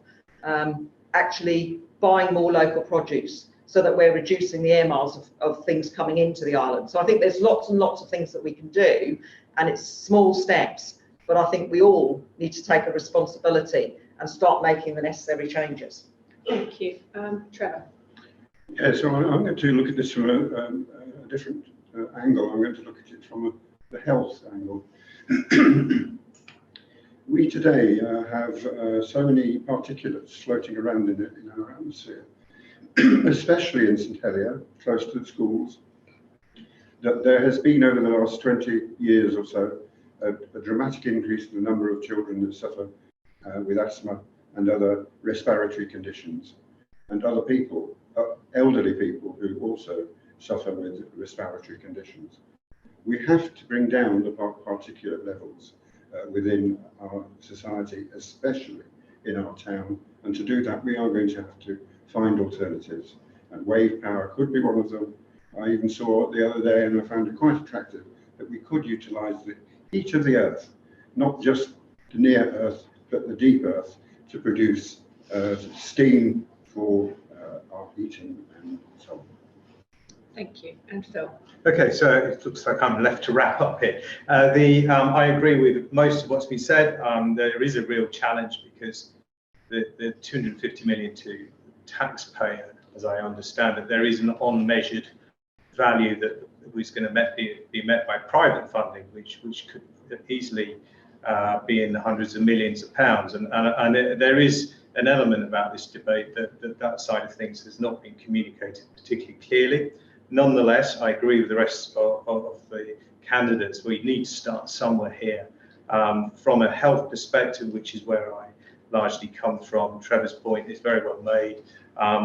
actually buying more local produce so that we're reducing the air miles of things coming into the island. So I think there's lots and lots of things that we can do, and it's small steps, but I think we all need to take a responsibility and start making the necessary changes. Thank you. Trevor. Yeah, so I'm going to look at this from a different angle. I'm going to look at it from the health angle. We today have so many particulates floating around in our atmosphere, especially in St Helier, close to the schools, that there has been over the last 20 years or so a dramatic increase in the number of children that suffer with asthma and other respiratory conditions, and other people, elderly people who also suffer with respiratory conditions. We have to bring down the particulate levels within our society, especially in our town, and to do that we are going to have to find alternatives, and wave power could be one of them. I even saw it the other day and I found it quite attractive that we could utilise the heat of the earth, not just the near earth but the deep earth, to produce scheme for our heating and so on. Thank you. And Phil? Okay, so it looks like I'm left to wrap up here. I agree with most of what's been said. There is a real challenge because the 250 million to taxpayer, as I understand it, there is an unmeasured value that was going to be met by private funding, which could easily be in the hundreds of millions of pounds. And there is an element about this debate that side of things has not been communicated particularly clearly. Nonetheless, I agree with the rest of the candidates. We need to start somewhere here. From a health perspective, which is where I largely come from, Trevor's point is very well made.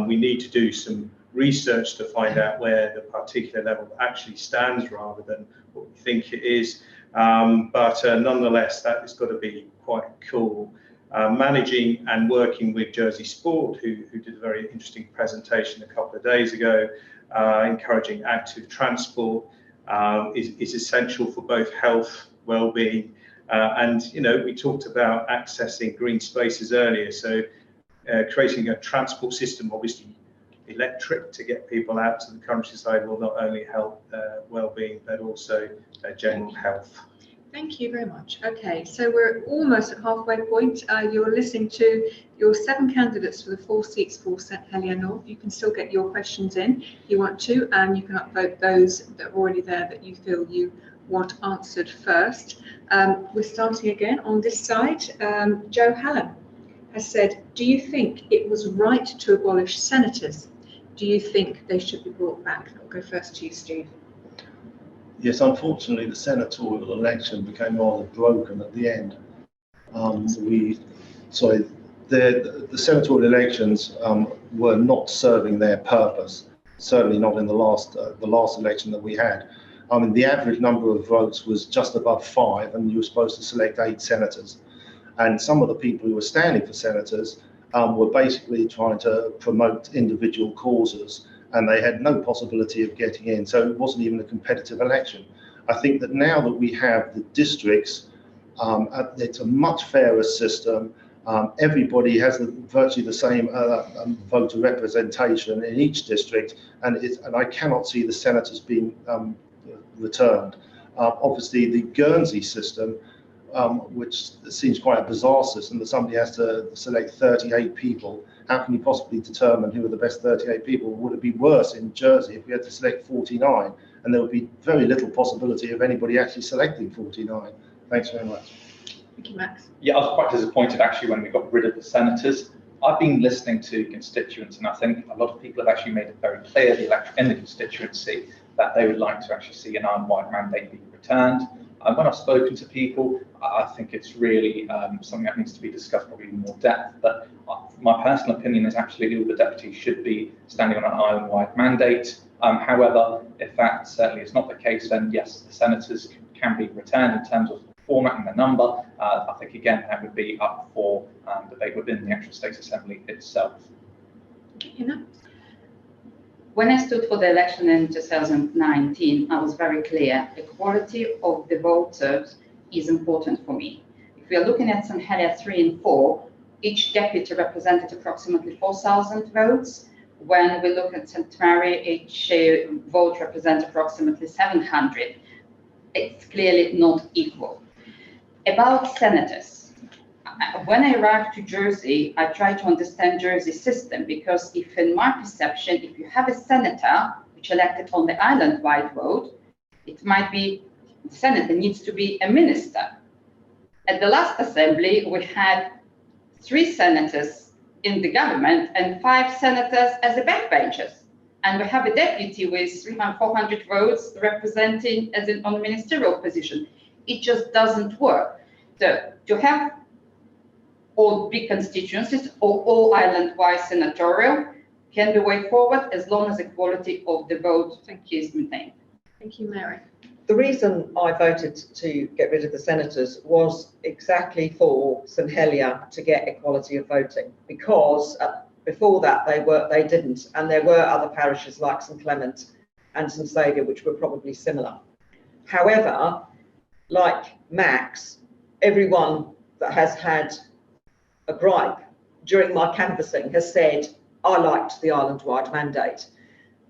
We need to do some research to find out where the particular level actually stands rather than what we think it is. But nonetheless, that has got to be quite cool. Managing and working with Jersey Sport, who did a very interesting presentation a couple of days ago, encouraging active transport is essential for both health, well-being, and we talked about accessing green spaces earlier. So creating a transport system, obviously electric, to get people out to the countryside will not only help well-being but also general health. Thank you very much. Okay, so we're almost at halfway point. You're listening to your 7 candidates for the 4 seats for St Helier North. You can still get your questions in if you want to, and you can upvote those that are already there that you feel you want answered first. We're starting again on this side. Joe Hallam has said, do you think it was right to abolish senators? Do you think they should be brought back? I'll go first to you, Steve. Yes, unfortunately, the senatorial election became rather broken at the end. The senatorial elections were not serving their purpose. Certainly not in the last election that we had. The average number of votes was just above 5, and you were supposed to select 8 senators. And some of the people who were standing for senators were basically trying to promote individual causes, and they had no possibility of getting in. So it wasn't even a competitive election. I think that now that we have the districts, it's a much fairer system. Everybody has virtually the same voter representation in each district, and I cannot see the senators being returned. Obviously, the Guernsey system, which seems quite a bizarre system, that somebody has to select 38 people. How can you possibly determine who are the best 38 people? Would it be worse in Jersey if we had to select 49? And there would be very little possibility of anybody actually selecting 49. Thanks very much. Thank you, Max. Yeah, I was quite disappointed actually when we got rid of the senators. I've been listening to constituents, and I think a lot of people have actually made it very clear in the constituency that they would like to actually see an iron-white mandate being returned. When I've spoken to people, I think it's really something that needs to be discussed probably in more depth. But my personal opinion is actually all the deputies should be standing on an iron-white mandate. However, if that certainly is not the case, then yes, the senators can be returned in terms of format and the number. I think again that would be up for debate within the actual State Assembly itself. When I stood for the election in 2019, I was very clear. The quality of the voters is important for me. If we are looking at St Helier 3 and 4, each deputy represented approximately 4,000 votes. When we look at St Mary, each vote represents approximately 700. It's clearly not equal. About senators. When I arrived to Jersey, I tried to understand Jersey's system, because if in my perception, if you have a senator which elected on the island-wide vote, it might be the senator needs to be a minister. At the last assembly, we had 3 senators in the government and 5 senators as a backbenchers. And we have a deputy with 300-400 votes representing as on a ministerial position. It just doesn't work. So to have all big constituencies or all island-wide senatorial can be way forward as long as the quality of the vote is maintained. Thank you, Mary. The reason I voted to get rid of the senators was exactly for St Helier to get equality of voting, because before that they didn't, and there were other parishes like St Clement and St Saviour which were probably similar. However, like Max, everyone that has had a gripe during my canvassing has said, I liked the island-wide mandate.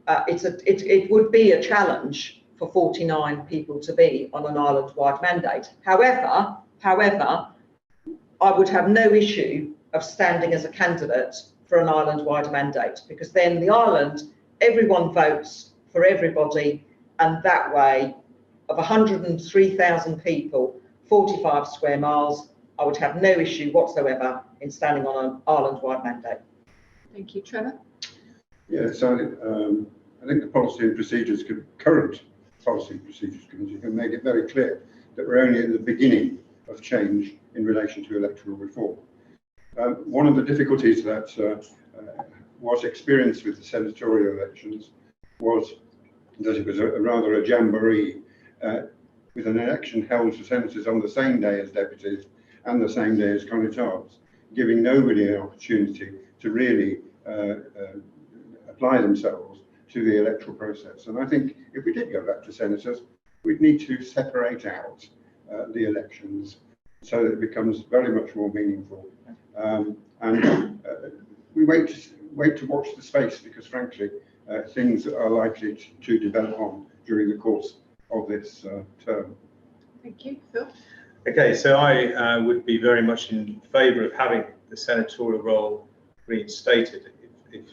It would be a challenge for 49 people to be on an island-wide mandate. However, I would have no issue of standing as a candidate for an island-wide mandate, because then the island, everyone votes for everybody, and that way, of 103,000 people, 45 square miles, I would have no issue whatsoever in standing on an island-wide mandate. Thank you, Trevor. Yeah, so I think the Policy and Procedures, current Policy and Procedures Committee can make it very clear that we're only at the beginning of change in relation to electoral reform. One of the difficulties that was experienced with the senatorial elections was that it was rather a jamboree, with an election held for senators on the same day as deputies and the same day as connétables, giving nobody an opportunity to really apply themselves to the electoral process. And I think if we did go back to senators, we'd need to separate out the elections so that it becomes very much more meaningful. We wait to watch the space, because frankly, things are likely to develop on during the course of this term. Thank you, Phil. Okay, so I would be very much in favour of having the senatorial role reinstated. If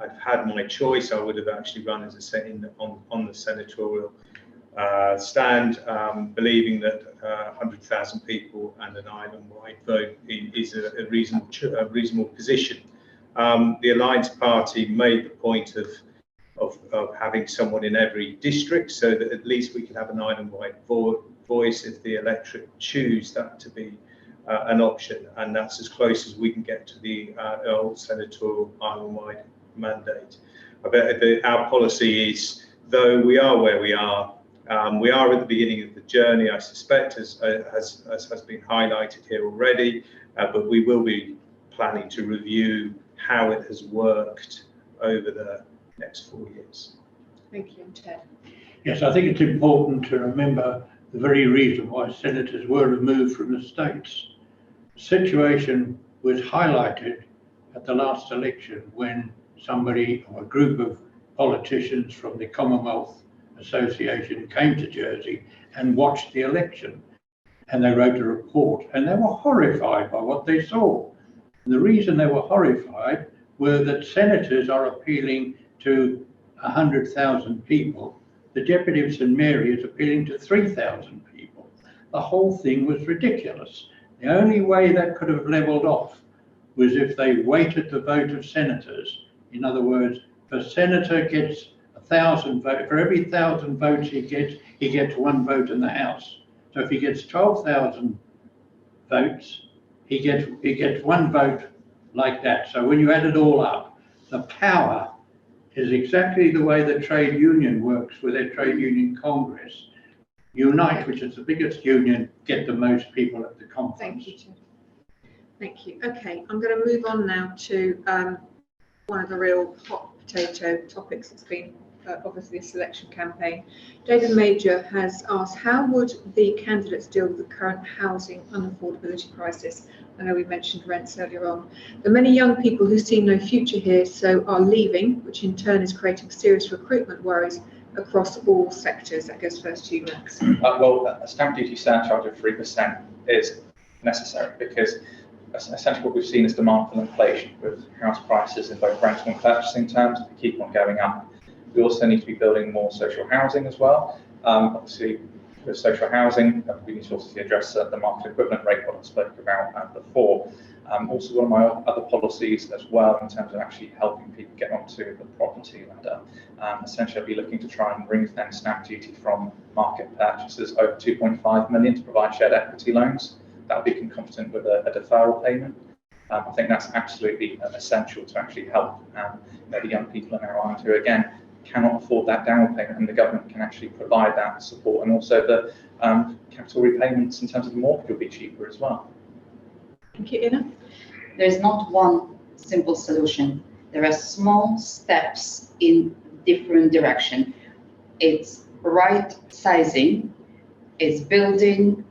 I'd had my choice, I would have actually run as on the senatorial stand, believing that 100,000 people and an island-wide vote is a reasonable position. The Alliance Party made the point of having someone in every district, so that at least we could have an island-wide voice if the electorate choose that to be an option, and that's as close as we can get to the old senatorial island-wide mandate. I bet our policy is, though we are where we are at the beginning of the journey, I suspect, as has been highlighted here already, but we will be planning to review how it has worked over the next 4 years. Thank you, Ted. Yes, I think it's important to remember the very reason why senators were removed from the states. The situation was highlighted at the last election when somebody or a group of politicians from the Commonwealth Association came to Jersey and watched the election, and they wrote a report, and they were horrified by what they saw. And the reason they were horrified were that senators are appealing to 100,000 people. The Deputy of St Mary is appealing to 3,000 people. The whole thing was ridiculous. The only way that could have levelled off was if they weighted the vote of senators. In other words, if a senator gets 1,000 votes, for every 1,000 votes he gets 1 vote in the House. So if he gets 12,000 votes, he gets 1 vote like that. So when you add it all up, the power is exactly the way the trade union works with their trade union congress. Unite, which is the biggest union, get the most people at the conference. Thank you, Ted. Thank you. Okay, I'm going to move on now to one of the real hot potato topics that's been obviously a selection campaign. David Major has asked, how would the candidates deal with the current housing unaffordability crisis? I know we mentioned rents earlier on. There are many young people who see no future here, so are leaving, which in turn is creating serious recruitment worries across all sectors. That goes first to you, Max. Well, a stamp duty surcharge of 3% is necessary, because essentially what we've seen is demand for inflation, with house prices in both rental and purchasing terms keep on going up. We also need to be building more social housing as well. Obviously, with social housing, we need to also address the market equivalent rate, what I spoke about before. Also, one of my other policies as well, in terms of actually helping people get onto the property ladder. Essentially, I'll be looking to try and ring-fence stamp duty from market purchases over 2.5 million to provide shared equity loans. That would be concomitant with a deferral payment. I think that's absolutely essential to actually help the young people in our island who, again, cannot afford that down payment, and the government can actually provide that support, and also the capital repayments in terms of the mortgage will be cheaper as well. Thank you, Ina. There's not one simple solution. There are small steps in different direction. It's right sizing, it's building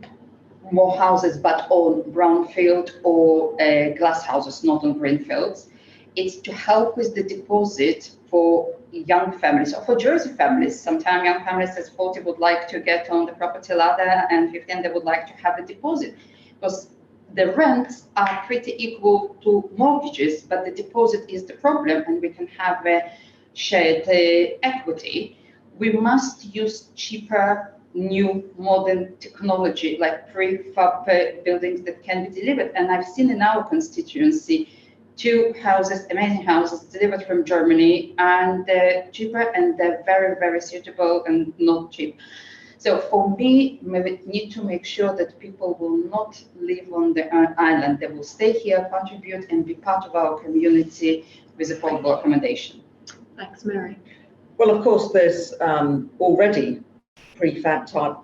more houses, but on brownfield or glass houses, not on greenfields. It's to help with the deposit for young families or for Jersey families. Sometimes young families as 40 would like to get on the property ladder, and 15 they would like to have a deposit, because the rents are pretty equal to mortgages, but the deposit is the problem, and we can have a shared equity. We must use cheaper, new, modern technology like prefab buildings that can be delivered. And I've seen in our constituency 2 houses, amazing houses delivered from Germany, and they're cheaper and they're very, very suitable and not cheap. So for me, we need to make sure that people will not live on the island. They will stay here, contribute, and be part of our community with affordable accommodation. Thanks, Mary. Well, of course, there's already prefab type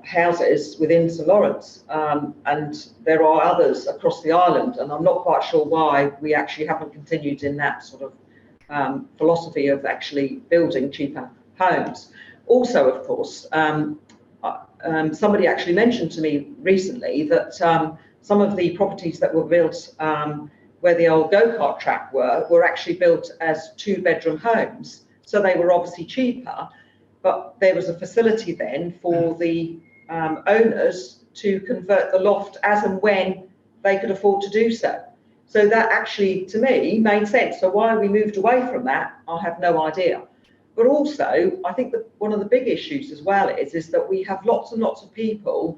houses within St Lawrence, and there are others across the island, and I'm not quite sure why we actually haven't continued in that sort of philosophy of actually building cheaper homes. Also, of course, somebody actually mentioned to me recently that some of the properties that were built where the old go-kart track were actually built as 2-bedroom homes. So they were obviously cheaper, but there was a facility then for the owners to convert the loft as and when they could afford to do so. So that actually, to me, made sense. So why we moved away from that, I have no idea. But also, I think that one of the big issues as well is that we have lots and lots of people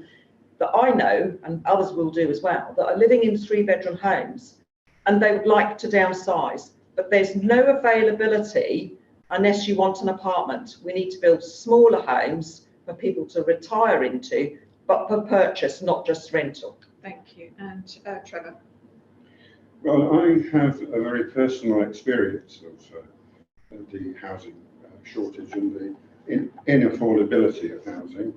that I know, and others will do as well, that are living in 3-bedroom homes, and they would like to downsize, but there's no availability unless you want an apartment. We need to build smaller homes for people to retire into, but for purchase, not just rental. Thank you. And Trevor. Well, I have a very personal experience of the housing shortage and the inaffordability of housing.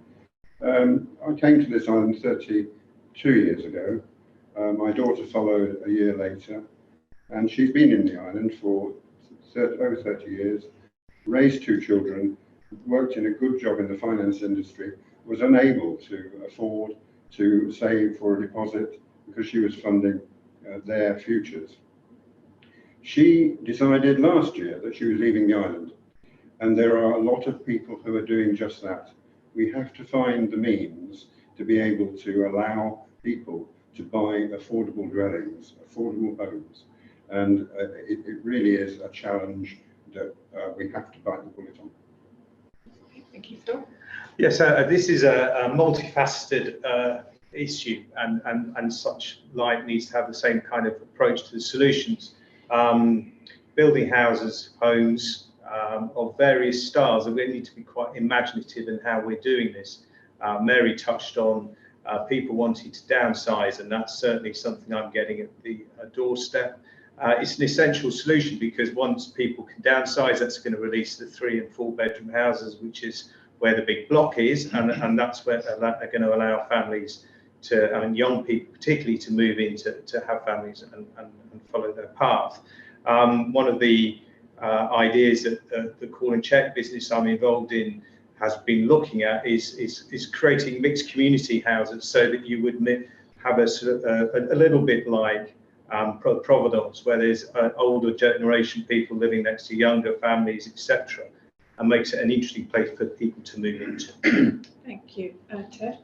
I came to this island 32 years ago. My daughter followed a year later, and she's been in the island for over 30 years, raised 2 children, worked in a good job in the finance industry, was unable to afford to save for a deposit because she was funding their futures. She decided last year that she was leaving the island, and there are a lot of people who are doing just that. We have to find the means to be able to allow people to buy affordable dwellings, affordable homes, and it really is a challenge that we have to bite the bullet on. Thank you, Phil. Yes, this is a multifaceted issue, and such light needs to have the same kind of approach to the solutions. Building houses, homes of various styles, and we need to be quite imaginative in how we're doing this. Mary touched on people wanting to downsize, and that's certainly something I'm getting at the doorstep. It's an essential solution, because once people can downsize, that's going to release the 3- and 4-bedroom houses, which is where the big block is, and that's where they're going to allow families to, and young people particularly, to move in to have families and follow their path. One of the ideas that the call and check business I'm involved in has been looking at is creating mixed community houses, so that you would have a sort of a little bit like Providence, where there's older generation people living next to younger families, etc., and makes it an interesting place for people to move into. Thank you. Ted?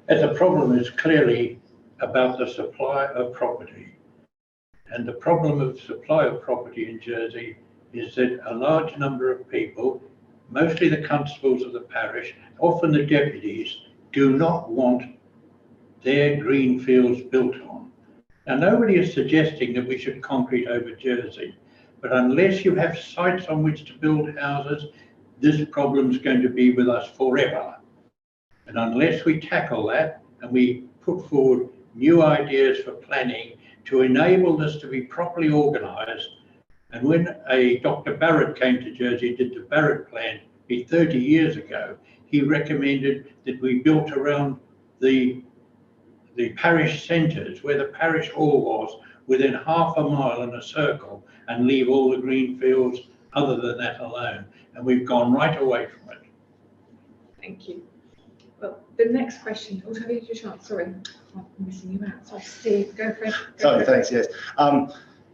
And the problem is clearly about the supply of property. And the problem of supply of property in Jersey is that a large number of people, mostly the constables of the parish, often the deputies, do not want their green fields built on. Now, nobody is suggesting that we should concrete over Jersey, but unless you have sites on which to build houses, this problem is going to be with us forever. And unless we tackle that and we put forward new ideas for planning to enable this to be properly organised, and when Dr. Barrett came to Jersey and did the Barrett plan 30 years ago, he recommended that we built around the parish centres, where the parish hall was, within half a mile in a circle, and leave all the green fields other than that alone. And we've gone right away from it. Thank you. Well, the next question, oh, have you your chance? Sorry, I'm missing you out. Sorry, Steve, go for it. Sorry, thanks, yes.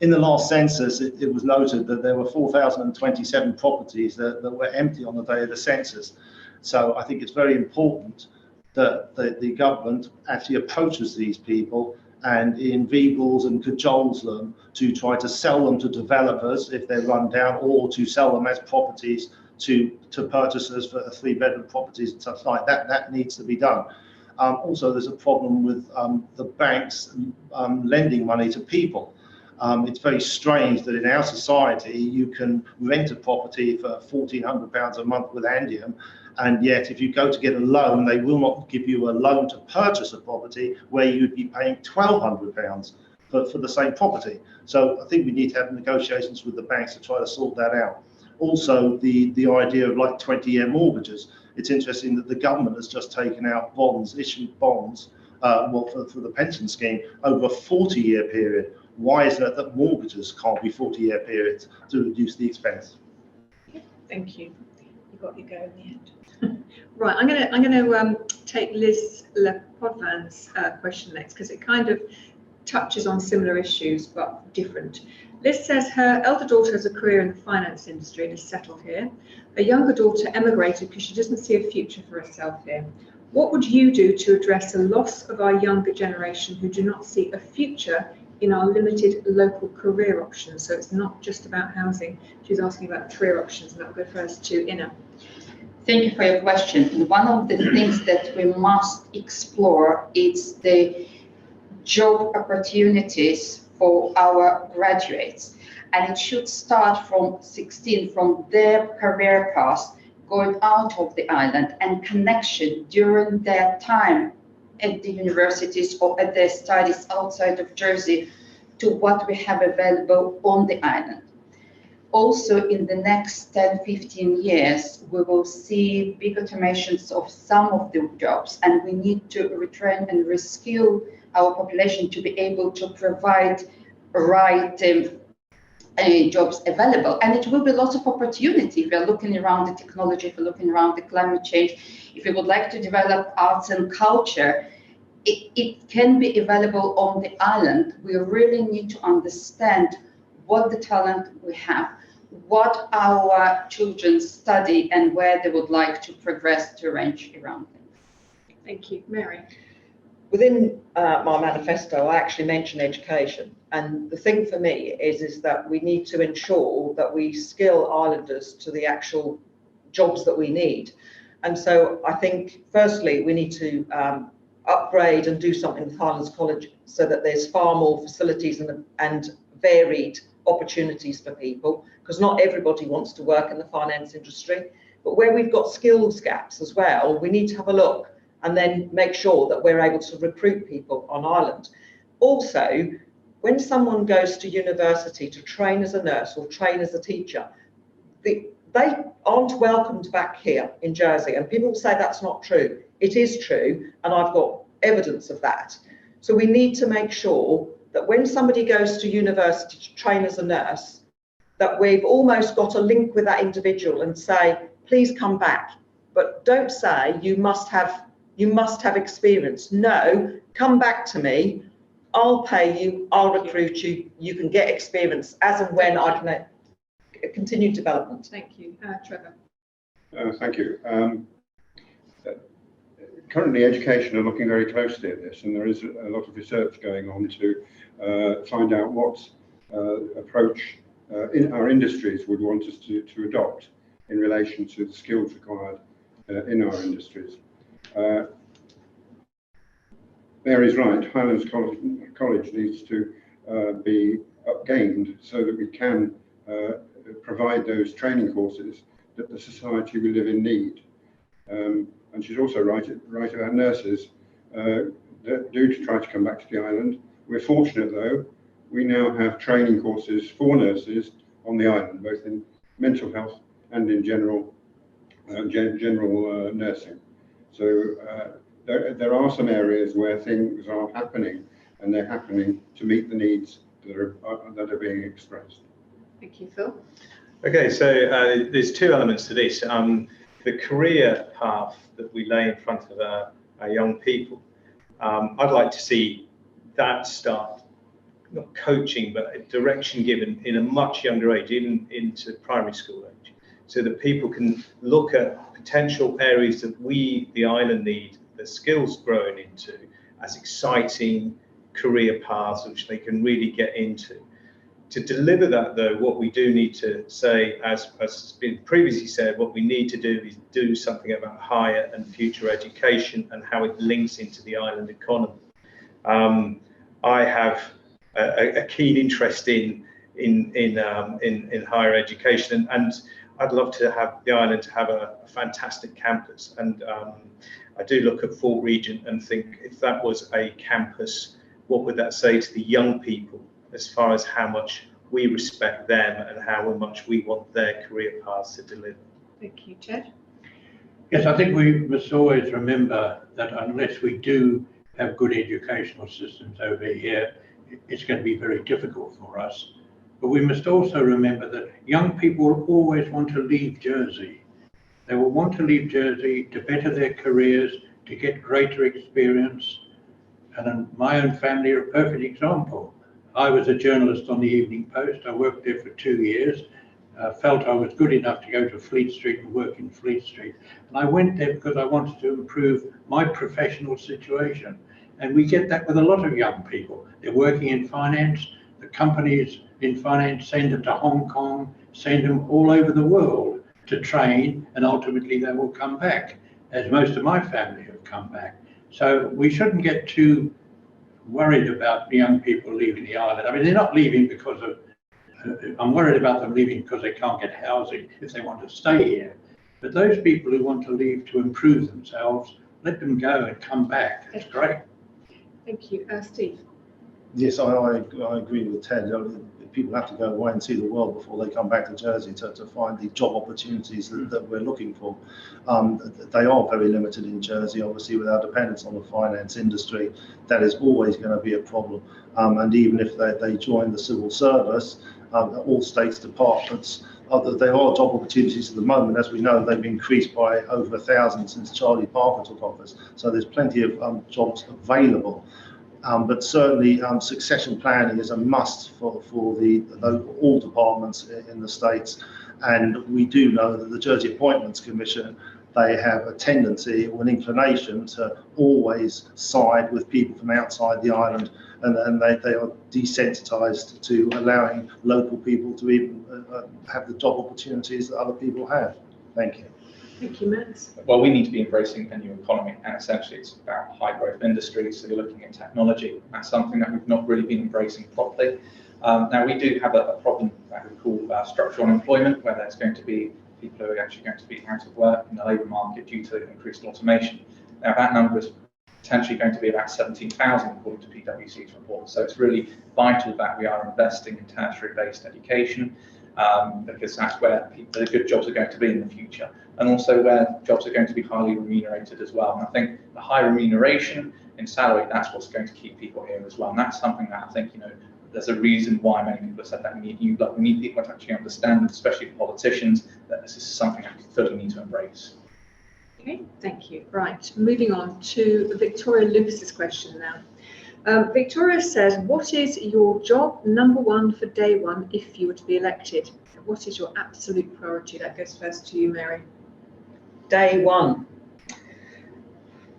In the last census, it was noted that there were 4,027 properties that were empty on the day of the census. So I think it's very important that the government actually approaches these people and inveighles and cajoles them to try to sell them to developers if they're run down, or to sell them as properties to purchasers for 3-bedroom properties and such like that. That needs to be done. Also, there's a problem with the banks lending money to people. It's very strange that in our society you can rent a property for £1,400 a month with Andium, and yet if you go to get a loan, they will not give you a loan to purchase a property where you'd be paying £1,200 for the same property. So I think we need to have negotiations with the banks to try to sort that out. Also, the idea of like 20-year mortgages. It's interesting that the government has just taken out bonds, issued bonds, for the pension scheme over a 40-year period. Why is it that mortgages can't be 40-year periods to reduce the expense? Thank you. You got your go in the end. Right, I'm going to take Liz Lepodvan's question next, because it kind of touches on similar issues but different. Liz says her elder daughter has a career in the finance industry and is settled here. Her younger daughter emigrated because she doesn't see a future for herself here. What would you do to address the loss of our younger generation who do not see a future in our limited local career options? So it's not just about housing. She's asking about career options, and I'll go first to Ina. Thank you for your question. One of the things that we must explore is the job opportunities for our graduates, and it should start from 16, from their career path, going out of the island, and connection during their time at the universities or at their studies outside of Jersey to what we have available on the island. Also, in the next 10-15 years, we will see big automations of some of the jobs, and we need to retrain and reskill our population to be able to provide right jobs available. And it will be lots of opportunity if we're looking around the technology, if we're looking around the climate change, if we would like to develop arts and culture, it can be available on the island. We really need to understand what the talent we have, what our children study, and where they would like to progress to range around them. Thank you. Mary. Within my manifesto, I actually mention education. And the thing for me is that we need to ensure that we skill islanders to the actual jobs that we need. And so I think, firstly, we need to upgrade and do something with Highlands College so that there's far more facilities and varied opportunities for people, because not everybody wants to work in the finance industry. But where we've got skills gaps as well, we need to have a look and then make sure that we're able to recruit people on island. Also, when someone goes to university to train as a nurse or train as a teacher, they aren't welcomed back here in Jersey. And people say that's not true. It is true, and I've got evidence of that. So we need to make sure that when somebody goes to university to train as a nurse, that we've almost got a link with that individual and say, please come back. But don't say you must have experience. No, come back to me. I'll pay you. I'll recruit you. You can get experience as and when I can continue development. Thank you. Trevor. Thank you. Currently, education are looking very closely at this, and there is a lot of research going on to find out what approach in our industries would want us to adopt in relation to the skills required in our industries. Mary's right, Highlands College needs to be upgained so that we can provide those training courses that the society we live in need. And she's also right about nurses that do to try to come back to the island. We're fortunate though, we now have training courses for nurses on the island, both in mental health and in general nursing. So there are some areas where things are happening, and they're happening to meet the needs that are being expressed. Thank you, Phil. Okay, so there's two elements to this. The career path that we lay in front of our young people. I'd like to see that start, not coaching, but a direction given in a much younger age, even into primary school age, so that people can look at potential areas that we, the island, need the skills grown into as exciting career paths which they can really get into. To deliver that, though, what we do need to say, as has been previously said, what we need to do is do something about higher and future education and how it links into the island economy. I have a keen interest in higher education, and I'd love to have the island to have a fantastic campus. And I do look at Fort Regent and think, if that was a campus, what would that say to the young people as far as how much we respect them and how much we want their career paths to deliver? Thank you, Ted. Yes, I think we must always remember that unless we do have good educational systems over here, it's going to be very difficult for us. But we must also remember that young people will always want to leave Jersey. They will want to leave Jersey to better their careers, to get greater experience. And my own family are a perfect example. I was a journalist on the Evening Post. I worked there for 2 years. Felt I was good enough to go to Fleet Street and work in Fleet Street. And I went there because I wanted to improve my professional situation. And we get that with a lot of young people. They're working in finance. The companies in finance send them to Hong Kong, send them all over the world to train, and ultimately they will come back, as most of my family have come back. So we shouldn't get too worried about the young people leaving the island. I mean, they're not leaving because of, I'm worried about them leaving because they can't get housing if they want to stay here. But those people who want to leave to improve themselves, let them go and come back. It's great. Thank you. Steve. Yes, I agree with Ted. People have to go away and see the world before they come back to Jersey to find the job opportunities that we're looking for. They are very limited in Jersey, obviously, with our dependence on the finance industry. That is always going to be a problem. And even if they join the civil service, all states departments, there are job opportunities at the moment. As we know, they've increased by over 1,000 since Charlie Parker took office. So there's plenty of jobs available. But certainly succession planning is a must for all departments in the states. And we do know that the Jersey Appointments Commission, they have a tendency or an inclination to always side with people from outside the island, and they are desensitized to allowing local people to even have the job opportunities that other people have. Thank you. Thank you, Matt. Well, we need to be embracing a new economy, and essentially it's about high growth industries. So you're looking at technology. That's something that we've not really been embracing properly. Now we do have a problem that we call structural unemployment, where there's going to be people who are actually going to be out of work in the labour market due to increased automation. Now that number is potentially going to be about 17,000 according to PwC's report. So it's really vital that we are investing in tertiary-based education, because that's where the good jobs are going to be in the future, and also where jobs are going to be highly remunerated as well. And I think the high remuneration in salary, that's what's going to keep people here as well. And that's something that I think, there's a reason why many people have said that we need people to actually understand, especially politicians, that this is something that we fully need to embrace. Okay, thank you. Right, moving on to Victoria Lucas's question now. Victoria says, what is your job number one for day one if you were to be elected? What is your absolute priority? That goes first to you, Mary. Day one.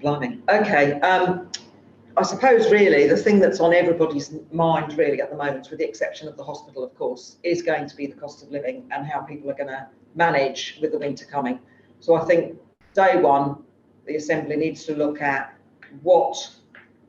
Blimey. Okay. I suppose really the thing that's on everybody's mind really at the moment, with the exception of the hospital, of course, is going to be the cost of living and how people are going to manage with the winter coming. So I think day one, the Assembly needs to look at what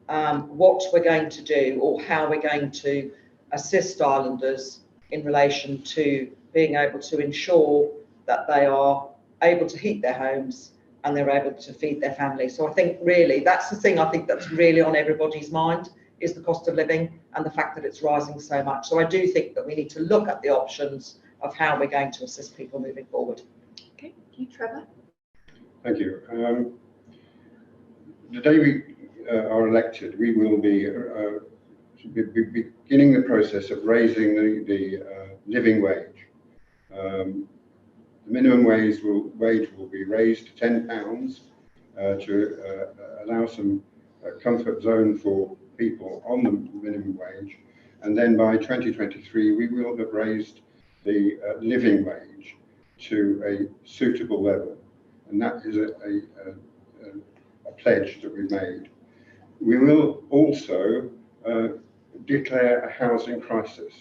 we're going to do, or how we're going to assist islanders in relation to being able to ensure that they are able to heat their homes and they're able to feed their families. So I think really that's the thing I think that's really on everybody's mind, is the cost of living and the fact that it's rising so much. So I do think that we need to look at the options of how we're going to assist people moving forward. Okay, thank you, Trevor. Thank you. The day we are elected, we will be beginning the process of raising the living wage. The minimum wage will be raised to £10 to allow some comfort zone for people on the minimum wage. And then by 2023, we will have raised the living wage to a suitable level. And that is a pledge that we made. We will also declare a housing crisis.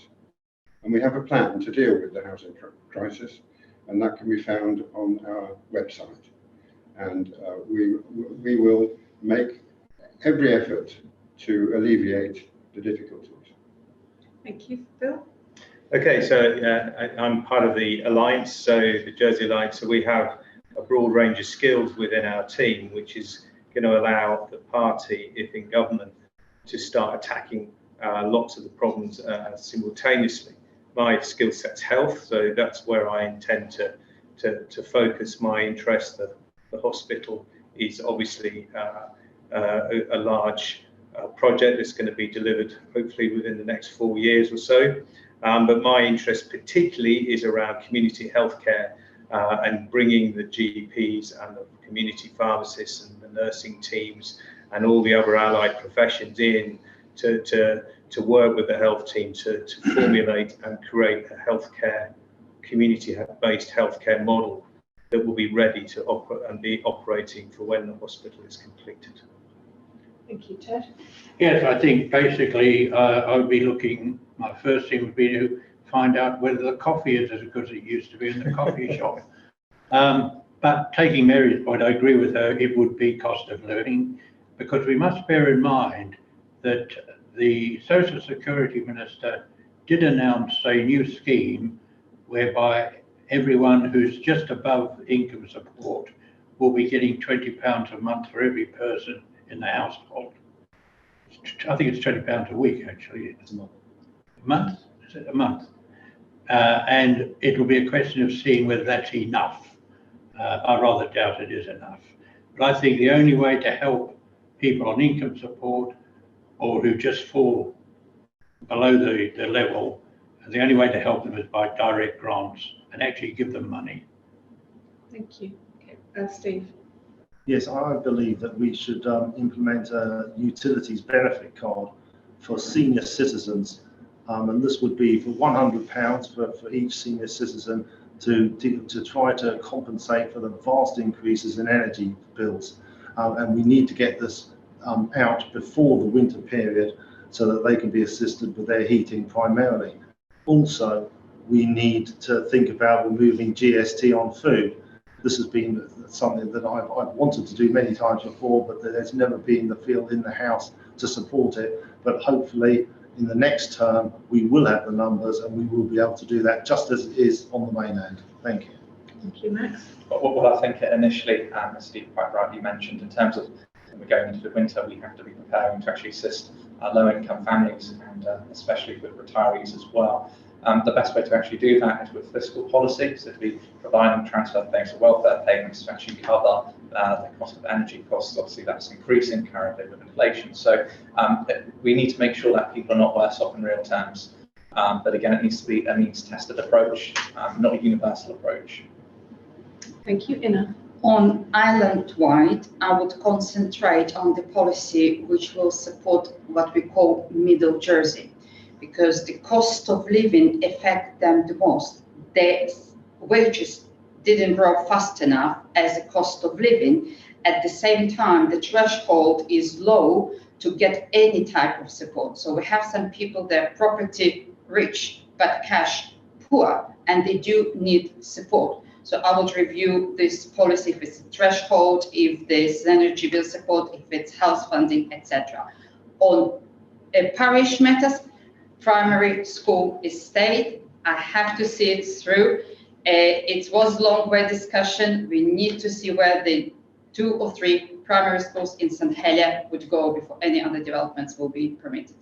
And we have a plan to deal with the housing crisis, and that can be found on our website. And we will make every effort to alleviate the difficulties. Thank you, Phil. Okay, so I'm part of the Alliance, so the Jersey Alliance, so we have a broad range of skills within our team, which is going to allow the party, if in government, to start attacking lots of the problems simultaneously. My skill set's health, so that's where I intend to focus my interest. The hospital is obviously a large project that's going to be delivered hopefully within the next 4 years or so. But my interest particularly is around community healthcare and bringing the GPs and the community pharmacists and the nursing teams and all the other allied professions in to work with the health team to formulate and create a healthcare, community-based healthcare model that will be ready to operate and be operating for when the hospital is completed. Thank you, Ted. Yes, I think basically I would be looking, my first thing would be to find out whether the coffee is as good as it used to be in the coffee shop. But taking Mary's point, I agree with her, it would be cost of living, because we must bear in mind that the Social Security Minister did announce a new scheme whereby everyone who's just above income support will be getting £20 a month for every person in the household. I think it's £20 a week, actually. It's a month. A month? Is it a month? And it will be a question of seeing whether that's enough. I rather doubt it is enough. But I think the only way to help people on income support or who just fall below the level, the only way to help them is by direct grants and actually give them money. Thank you. Okay, Steve. Yes, I believe that we should implement a utilities benefit card for senior citizens, and this would be for £100 for each senior citizen to try to compensate for the vast increases in energy bills, and we need to get this out before the winter period so that they can be assisted with their heating primarily. Also, we need to think about removing GST on food. This has been something that I've wanted to do many times before, but there's never been the feel in the House to support it. But hopefully in the next term, we will have the numbers and we will be able to do that just as it is on the mainland. Thank you. Thank you, Max. Well, I think initially, as Steve quite rightly mentioned, in terms of when we're going into the winter, we have to be preparing to actually assist low-income families and especially with retirees as well. The best way to actually do that is with fiscal policy, so to be providing transfer payments or welfare payments to actually cover the cost of energy costs. Obviously, that's increasing currently with inflation. So we need to make sure that people are not worse off in real terms. But again, it needs to be a means-tested approach, not a universal approach. Thank you, Inna. On island-wide, I would concentrate on the policy which will support what we call Middle Jersey, because the cost of living affect them the most. Their wages didn't grow fast enough as the cost of living. At the same time, the threshold is low to get any type of support. So we have some people that are property rich but cash poor, and they do need support. So I would review this policy if it's a threshold, if there's energy bill support, if it's health funding, etc. On parish matters, primary school is state. I have to see it through. It was long way discussion. We need to see where the 2 or 3 primary schools in St Helier would go before any other developments will be permitted.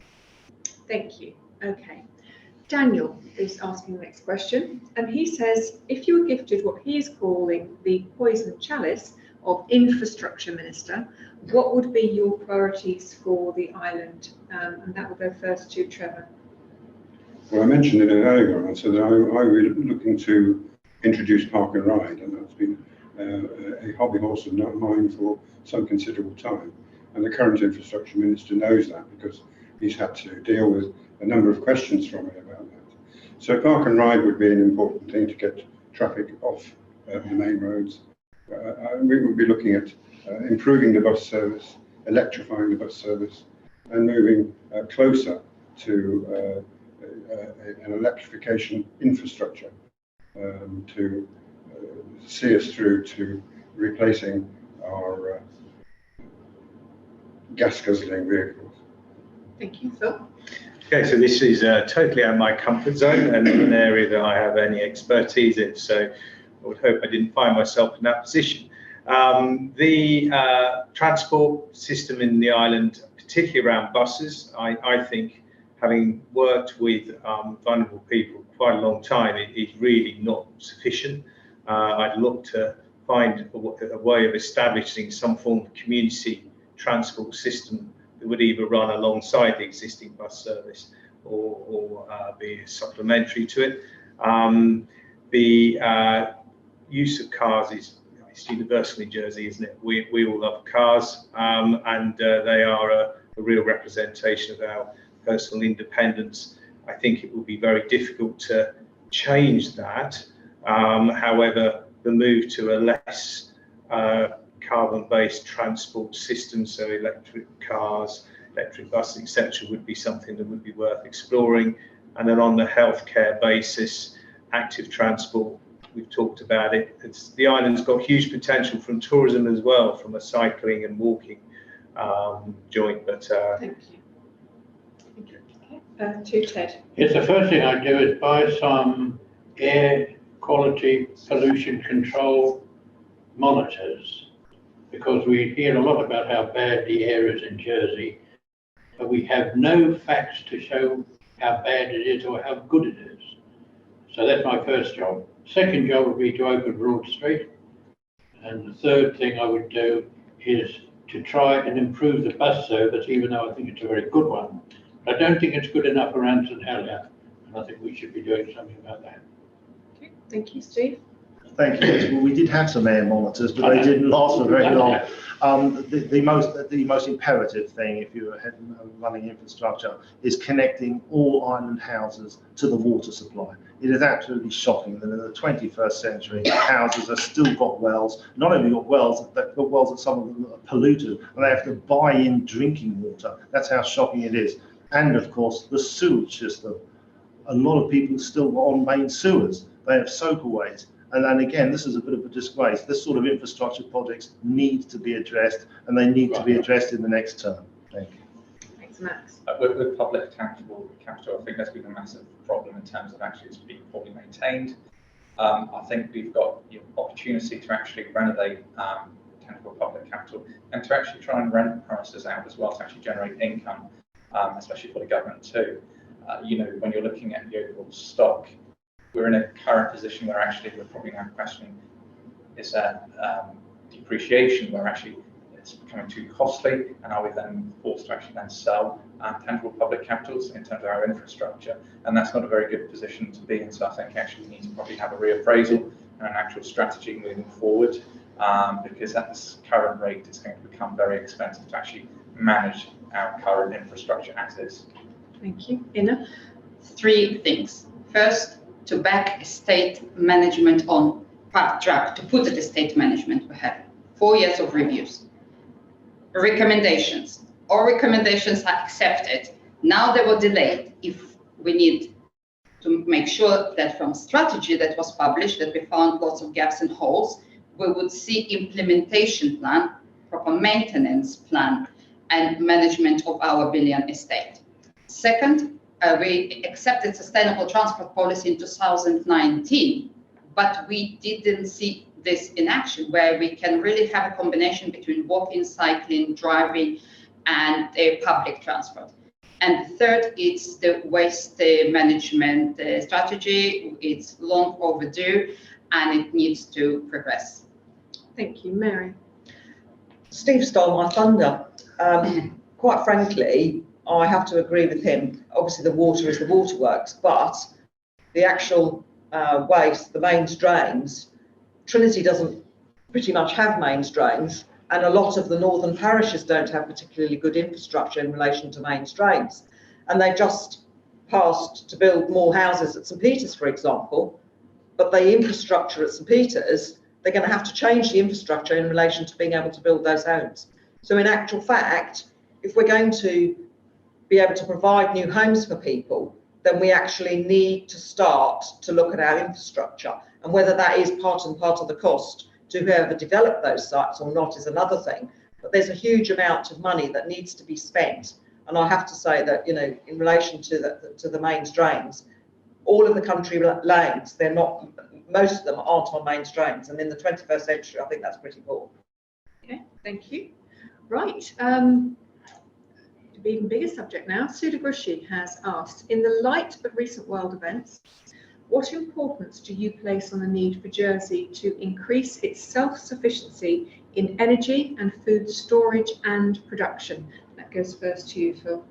Thank you. Okay. Daniel is asking the next question, and he says, if you were gifted what he is calling the poison chalice of infrastructure minister, what would be your priorities for the island? And that will go first to Trevor. Well, I mentioned in an earlier answer that I was looking to introduce park and ride, and that's been a hobby horse of mine for some considerable time. And the current infrastructure minister knows that because he's had to deal with a number of questions from me about that. So park and ride would be an important thing to get traffic off the main roads. We would be looking at improving the bus service, electrifying the bus service, and moving closer to an electrification infrastructure to see us through to replacing our gas guzzling vehicles. Thank you, Phil. Okay, so this is totally out of my comfort zone and an area that I have any expertise in, so I would hope I didn't find myself in that position. The transport system in the island, particularly around buses, I think, having worked with vulnerable people quite a long time, it is really not sufficient. I'd look to find a way of establishing some form of community transport system that would either run alongside the existing bus service or be supplementary to it. The use of cars is universal in Jersey, isn't it? We all love cars, and they are a real representation of our personal independence. I think it will be very difficult to change that. However, the move to a less carbon-based transport system, so electric cars, electric buses, etc., would be something that would be worth exploring. And then on the healthcare basis, active transport, we've talked about it. The island's got huge potential from tourism as well, from a cycling and walking joint. But thank you. To Ted. Yes, the first thing I do is buy some air quality pollution control monitors, because we hear a lot about how bad the air is in Jersey, but we have no facts to show how bad it is or how good it is. So that's my first job. Second job would be to open Broad Street. And the third thing I would do is to try and improve the bus service, even though I think it's a very good one. I don't think it's good enough around St Helier, and I think we should be doing something about that. Okay, thank you, Steve. Thank you. Well, we did have some air monitors, but they didn't last for very long. The most imperative thing, if you're running infrastructure, is connecting all island houses to the water supply. It is absolutely shocking that in the 21st century, houses have still got wells. Not only got wells, they've got wells that some of them are polluted, and they have to buy in drinking water. That's how shocking it is. And of course, the sewage system. A lot of people still are on main sewers. They have soakaways. And then again, this is a bit of a disgrace. This sort of infrastructure projects need to be addressed, and they need to be addressed in the next term. Thank you. Thanks, Max. With public capital, I think that's been a massive problem in terms of actually it's being poorly maintained. I think we've got the opportunity to actually renovate tangible public capital and to actually try and rent prices out as well to actually generate income, especially for the government too. When you're looking at the overall stock, we're in a current position where actually we're probably now questioning is that depreciation where actually it's becoming too costly, and are we then forced to actually then sell tangible public capitals in terms of our infrastructure? And that's not a very good position to be in. So I think actually we need to probably have a reappraisal and an actual strategy moving forward, because at this current rate it's going to become very expensive to actually manage our current infrastructure as is. Thank you. Inna? Three things. First, to back estate management on fast track, to put it estate management, we have 4 years of reviews. Recommendations. All recommendations are accepted. Now they were delayed. If we need to make sure that from strategy that was published, that we found lots of gaps and holes, we would see implementation plan, proper maintenance plan, and management of our billion estate. Second, we accepted sustainable transport policy in 2019, but we didn't see this in action, where we can really have a combination between walking, cycling, driving, and public transport. And third, it's the waste management strategy. It's long overdue, and it needs to progress. Thank you, Mary. Steve stole my thunder. Quite frankly, I have to agree with him. Obviously, the water is the waterworks, but the actual waste, the mains drains, Trinity doesn't pretty much have mains drains, and a lot of the northern parishes don't have particularly good infrastructure in relation to mains drains. And they've just passed to build more houses at St Peter's, for example, but the infrastructure at St Peter's, they're going to have to change the infrastructure in relation to being able to build those homes. So in actual fact, if we're going to be able to provide new homes for people, then we actually need to start to look at our infrastructure. And whether that is part and part of the cost to whoever developed those sites or not is another thing. But there's a huge amount of money that needs to be spent. And I have to say that, you know, in relation to the mains drains, all of the country lanes, they're not, most of them aren't on mains drains. And in the 21st century, I think that's pretty poor. Okay, thank you. Right. An even bigger subject now. Sudha Grushi has asked, in the light of recent world events, what importance do you place on the need for Jersey to increase its self-sufficiency in energy and food storage and production? That goes first to you, Phil.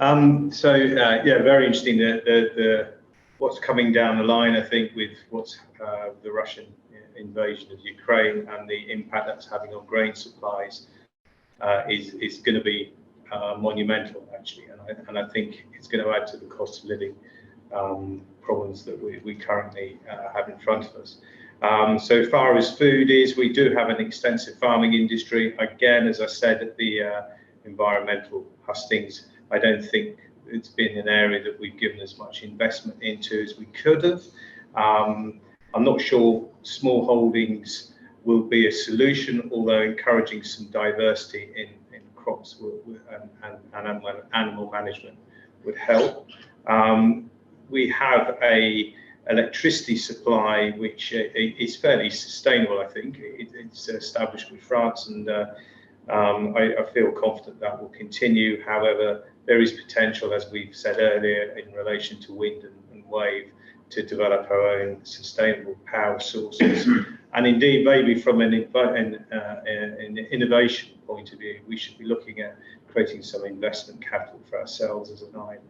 Yeah, very interesting. The what's coming down the line, I think, with what's the Russian invasion of Ukraine and the impact that's having on grain supplies is going to be monumental, actually, and I think it's going to add to the cost of living problems that we currently have in front of us. So far as food is, we do have an extensive farming industry. Again, as I said at the environmental hustings, I don't think it's been an area that we've given as much investment into as we could have. I'm not sure small holdings will be a solution, although encouraging some diversity in crops and animal management would help. We have a electricity supply which is fairly sustainable. I think it's established with France, and I feel confident that will continue. However, there is potential, as we've said earlier, in relation to wind and wave, to develop our own sustainable power sources. And indeed, maybe from an innovation point of view, we should be looking at creating some investment capital for ourselves as an island.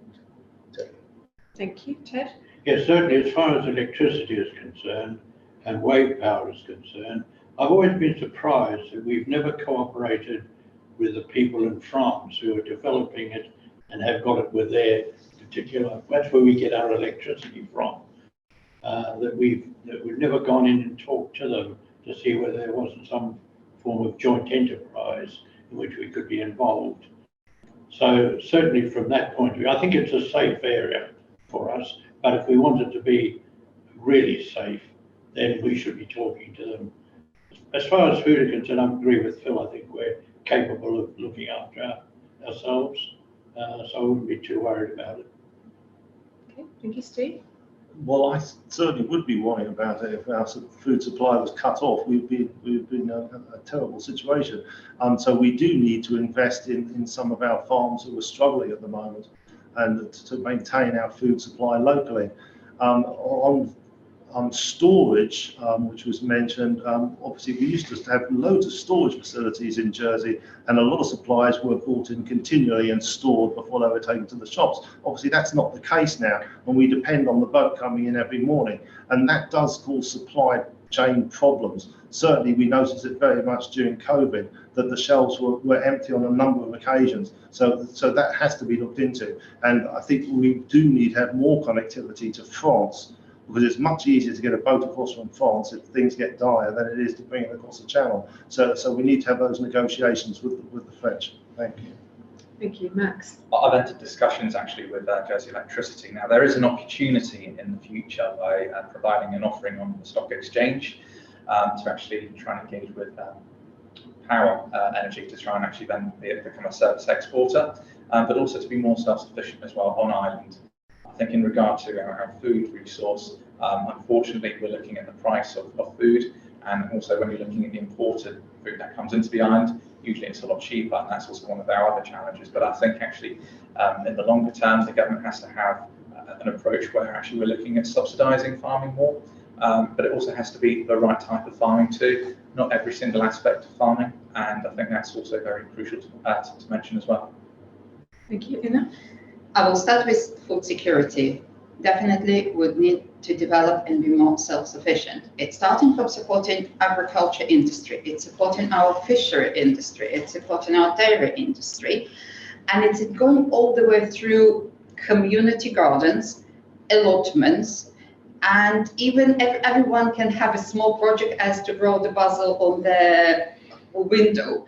Thank you, Ted. Yes, certainly as far as electricity is concerned and wave power is concerned, I've always been surprised that we've never cooperated with the people in France who are developing it and have got it with their particular, that's where we get our electricity from. That we've never gone in and talked to them to see whether there wasn't some form of joint enterprise in which we could be involved. So certainly from that point of view, I think it's a safe area for us, but if we want it to be really safe, then we should be talking to them. As far as food is concerned, I agree with Phil. I think we're capable of looking after ourselves, so I wouldn't be too worried about it. Okay, thank you, Steve. Well, I certainly would be worrying about it if our food supply was cut off. We'd be in a terrible situation. So we do need to invest in some of our farms who are struggling at the moment, and to maintain our food supply locally. On storage, which was mentioned, obviously we used to have loads of storage facilities in Jersey, and a lot of supplies were brought in continually and stored before they were taken to the shops. Obviously that's not the case now, and we depend on the boat coming in every morning, and that does cause supply chain problems. Certainly we noticed it very much during COVID, that the shelves were empty on a number of occasions. So that has to be looked into, and I think we do need to have more connectivity to France, because it's much easier to get a boat across from France if things get dire than it is to bring it across the channel. So we need to have those negotiations with the French. Thank you. Thank you, Max. I've entered discussions actually with Jersey Electricity. Now there is an opportunity in the future by providing an offering on the stock exchange to actually try and engage with power energy to try and actually then become a service exporter, but also to be more self-sufficient as well on island. I think in regard to our food resource, unfortunately, we're looking at the price of food, and also when you're looking at the imported food that comes into the island, usually it's a lot cheaper, and that's also one of our other challenges. But I think actually in the longer term, the government has to have an approach where actually we're looking at subsidising farming more, but it also has to be the right type of farming too, not every single aspect of farming, and I think that's also very crucial to mention as well. Thank you, Ina. I will start with food security. definitely would need to develop and be more self-sufficient. It's starting from supporting agriculture industry, it's supporting our fishery industry, it's supporting our dairy industry, and it's going all the way through community gardens, allotments, and even if everyone can have a small project as to grow the basil on their window.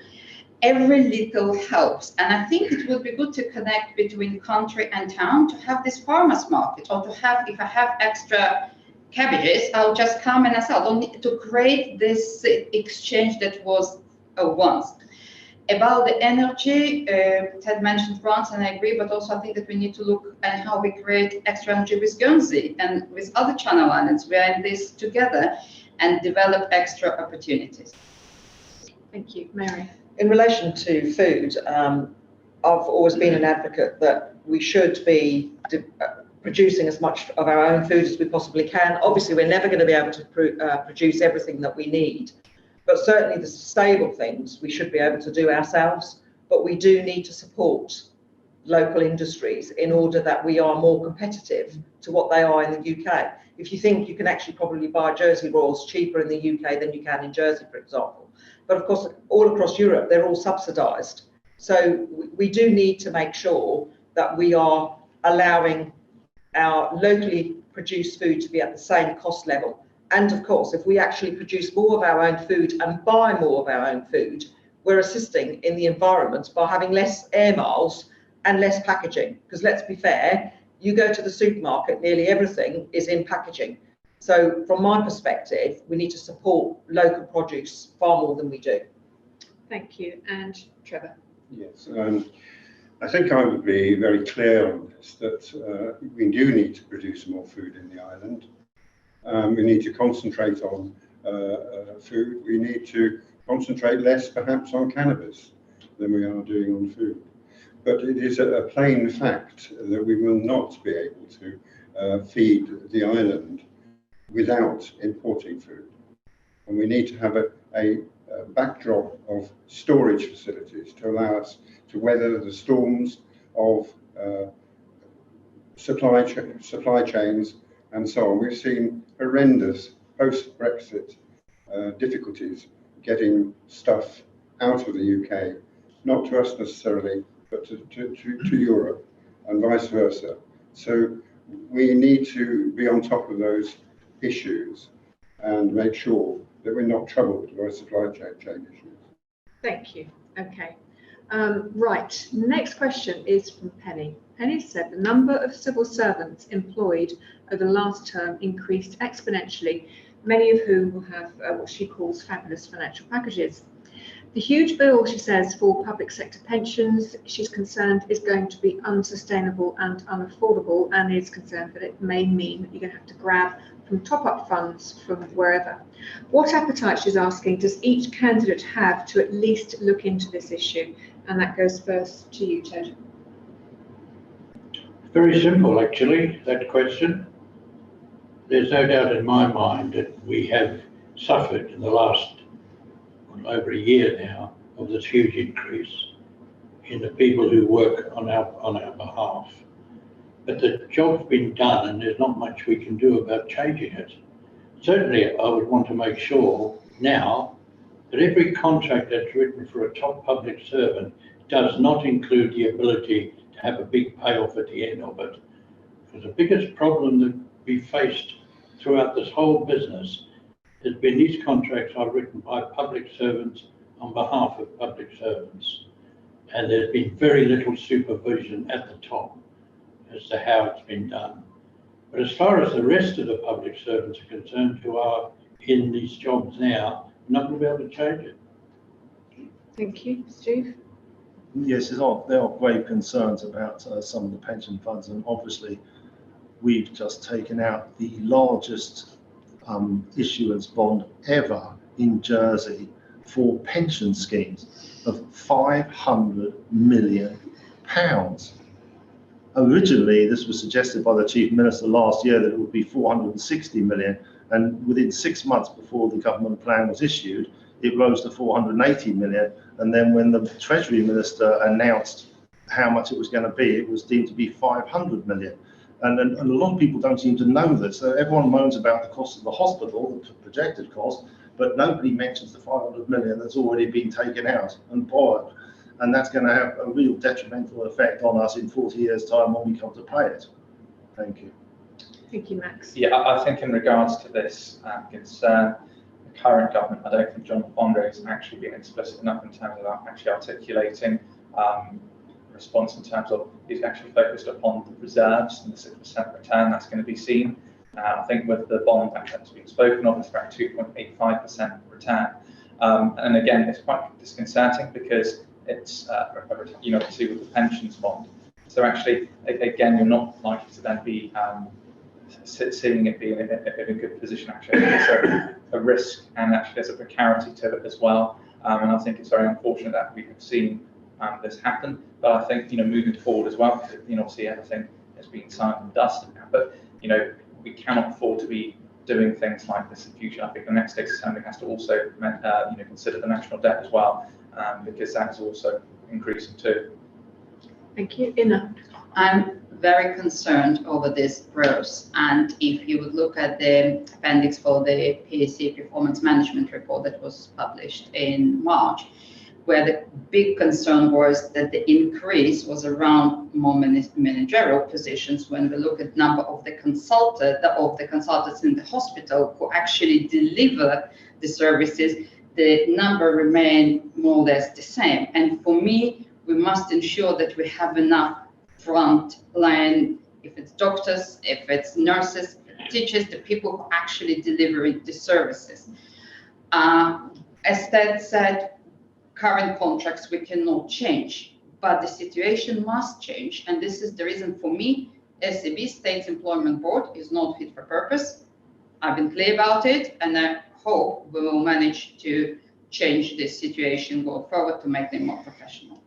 Every little helps, and I think it would be good to connect between country and town to have this farmers market, or to have, if I have extra cabbages, I'll just come and I sell. Don't need to create this exchange that was once. About the energy, Ted mentioned France, and I agree, but also I think that we need to look at how we create extra energy with Guernsey and with other Channel Islands. We are in this together and develop extra opportunities. Thank you, Mary. In relation to food, I've always been an advocate that we should be producing as much of our own food as we possibly can. Obviously, we're never going to be able to produce everything that we need, but certainly the sustainable things we should be able to do ourselves. But we do need to support local industries in order that we are more competitive to what they are in the UK. If you think you can actually probably buy Jersey rolls cheaper in the UK than you can in Jersey, for example. But of course, all across Europe, they're all subsidised. So we do need to make sure that we are allowing our locally produced food to be at the same cost level. And of course, if we actually produce more of our own food and buy more of our own food, we're assisting in the environment by having less air miles and less packaging. Because let's be fair, you go to the supermarket, nearly everything is in packaging. So from my perspective, we need to support local produce far more than we do. Thank you. And Trevor? Yes, I think I would be very clear on this, that we do need to produce more food in the island. We need to concentrate on food. We need to concentrate less perhaps on cannabis than we are doing on food. But it is a plain fact that we will not be able to feed the island without importing food. And we need to have a backdrop of storage facilities to allow us to weather the storms of supply chains and so on. We've seen horrendous post-Brexit difficulties getting stuff out of the UK, not to us necessarily, but to Europe and vice versa. So we need to be on top of those issues and make sure that we're not troubled by supply chain issues. Thank you. Okay. Right. Next question is from Penny. Penny said the number of civil servants employed over the last term increased exponentially, many of whom will have what she calls fabulous financial packages. The huge bill, she says, for public sector pensions, she's concerned is going to be unsustainable and unaffordable, and is concerned that it may mean that you're going to have to grab from top-up funds from wherever. What appetite, she's asking, does each candidate have to at least look into this issue? And that goes first to you, Ted. Very simple, actually, that question. There's no doubt in my mind that we have suffered in the last over a year now of this huge increase in the people who work on our behalf. But the job's been done and there's not much we can do about changing it. Certainly, I would want to make sure now that every contract that's written for a top public servant does not include the ability to have a big payoff at the end of it. Because the biggest problem that we faced throughout this whole business has been these contracts are written by public servants on behalf of public servants. And there's been very little supervision at the top as to how it's been done. But as far as the rest of the public servants are concerned who are in these jobs now, we're not going to be able to change it. Thank you. Steve? Yes, there are grave concerns about some of the pension funds, and obviously we've just taken out the largest issuance bond ever in Jersey for pension schemes of £500 million. Originally, this was suggested by the Chief Minister last year that it would be 460 million, and within 6 months before the government plan was issued, it rose to 480 million. And then when the Treasury Minister announced how much it was going to be, it was deemed to be 500 million. And a lot of people don't seem to know this. So everyone moans about the cost of the hospital, the projected cost, but nobody mentions the 500 million that's already been taken out and borrowed. And that's going to have a real detrimental effect on us in 40 years' time when we come to pay it. Thank you. Thank you, Max. Yeah, I think in regards to this concern, the current government, I don't think John Bondre has actually been explicit enough in terms of actually articulating response in terms of he's actually focused upon the reserves and the 6% return that's going to be seen. I think with the bond that's been spoken of, it's about 2.85% return. And again, it's quite disconcerting because it's, you know, obviously with the pensions bond. So actually, again, you're not likely to then be seeing it being in a good position. Actually, there's a risk and actually there's a precarity to it as well. And I think it's very unfortunate that we have seen this happen. But I think, you know, moving forward as well, because, you know, obviously everything has been signed and dusted now. But, you know, we cannot afford to be doing things like this in future. I think the next State Assembly has to also, you know, consider the national debt as well, because that is also increasing too. Thank you. Inna. I'm very concerned over this growth, and if you would look at the appendix for the PAC performance management report that was published in March, where the big concern was that the increase was around more managerial positions. When we look at number of the consultants in the hospital who actually deliver the services, the number remained more or less the same. And for me, we must ensure that we have enough front line, if it's doctors, if it's nurses, teachers, the people who actually deliver the services. As Ted said, current contracts we cannot change, but the situation must change. And this is the reason for me, SEB, States Employment Board, is not fit for purpose. I've been clear about it, and I hope we will manage to change this situation going forward to make them more professional.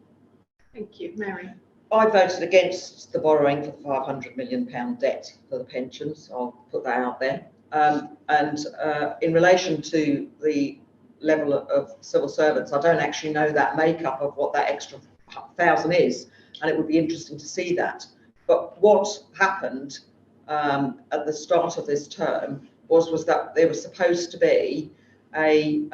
Thank you. Mary. I voted against the borrowing for the £500 million debt for the pensions. I'll put that out there. In relation to the level of civil servants, I don't actually know that makeup of what that extra 1,000 is, and it would be interesting to see that. But what happened at the start of this term was that there was supposed to be a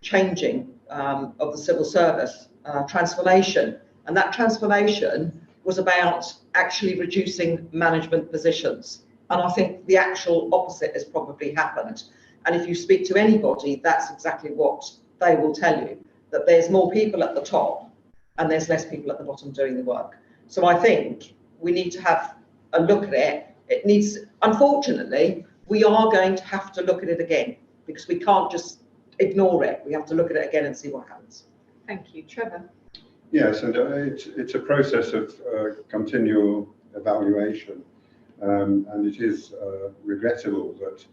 changing of the civil service, transformation, and that transformation was about actually reducing management positions. And I think the actual opposite has probably happened. And if you speak to anybody, that's exactly what they will tell you, that there's more people at the top and there's less people at the bottom doing the work. So I think we need to have a look at it. It needs, unfortunately, we are going to have to look at it again because we can't just ignore it. We have to look at it again and see what happens. Thank you. Trevor. Yes, and it's a process of continual evaluation, and it is regrettable that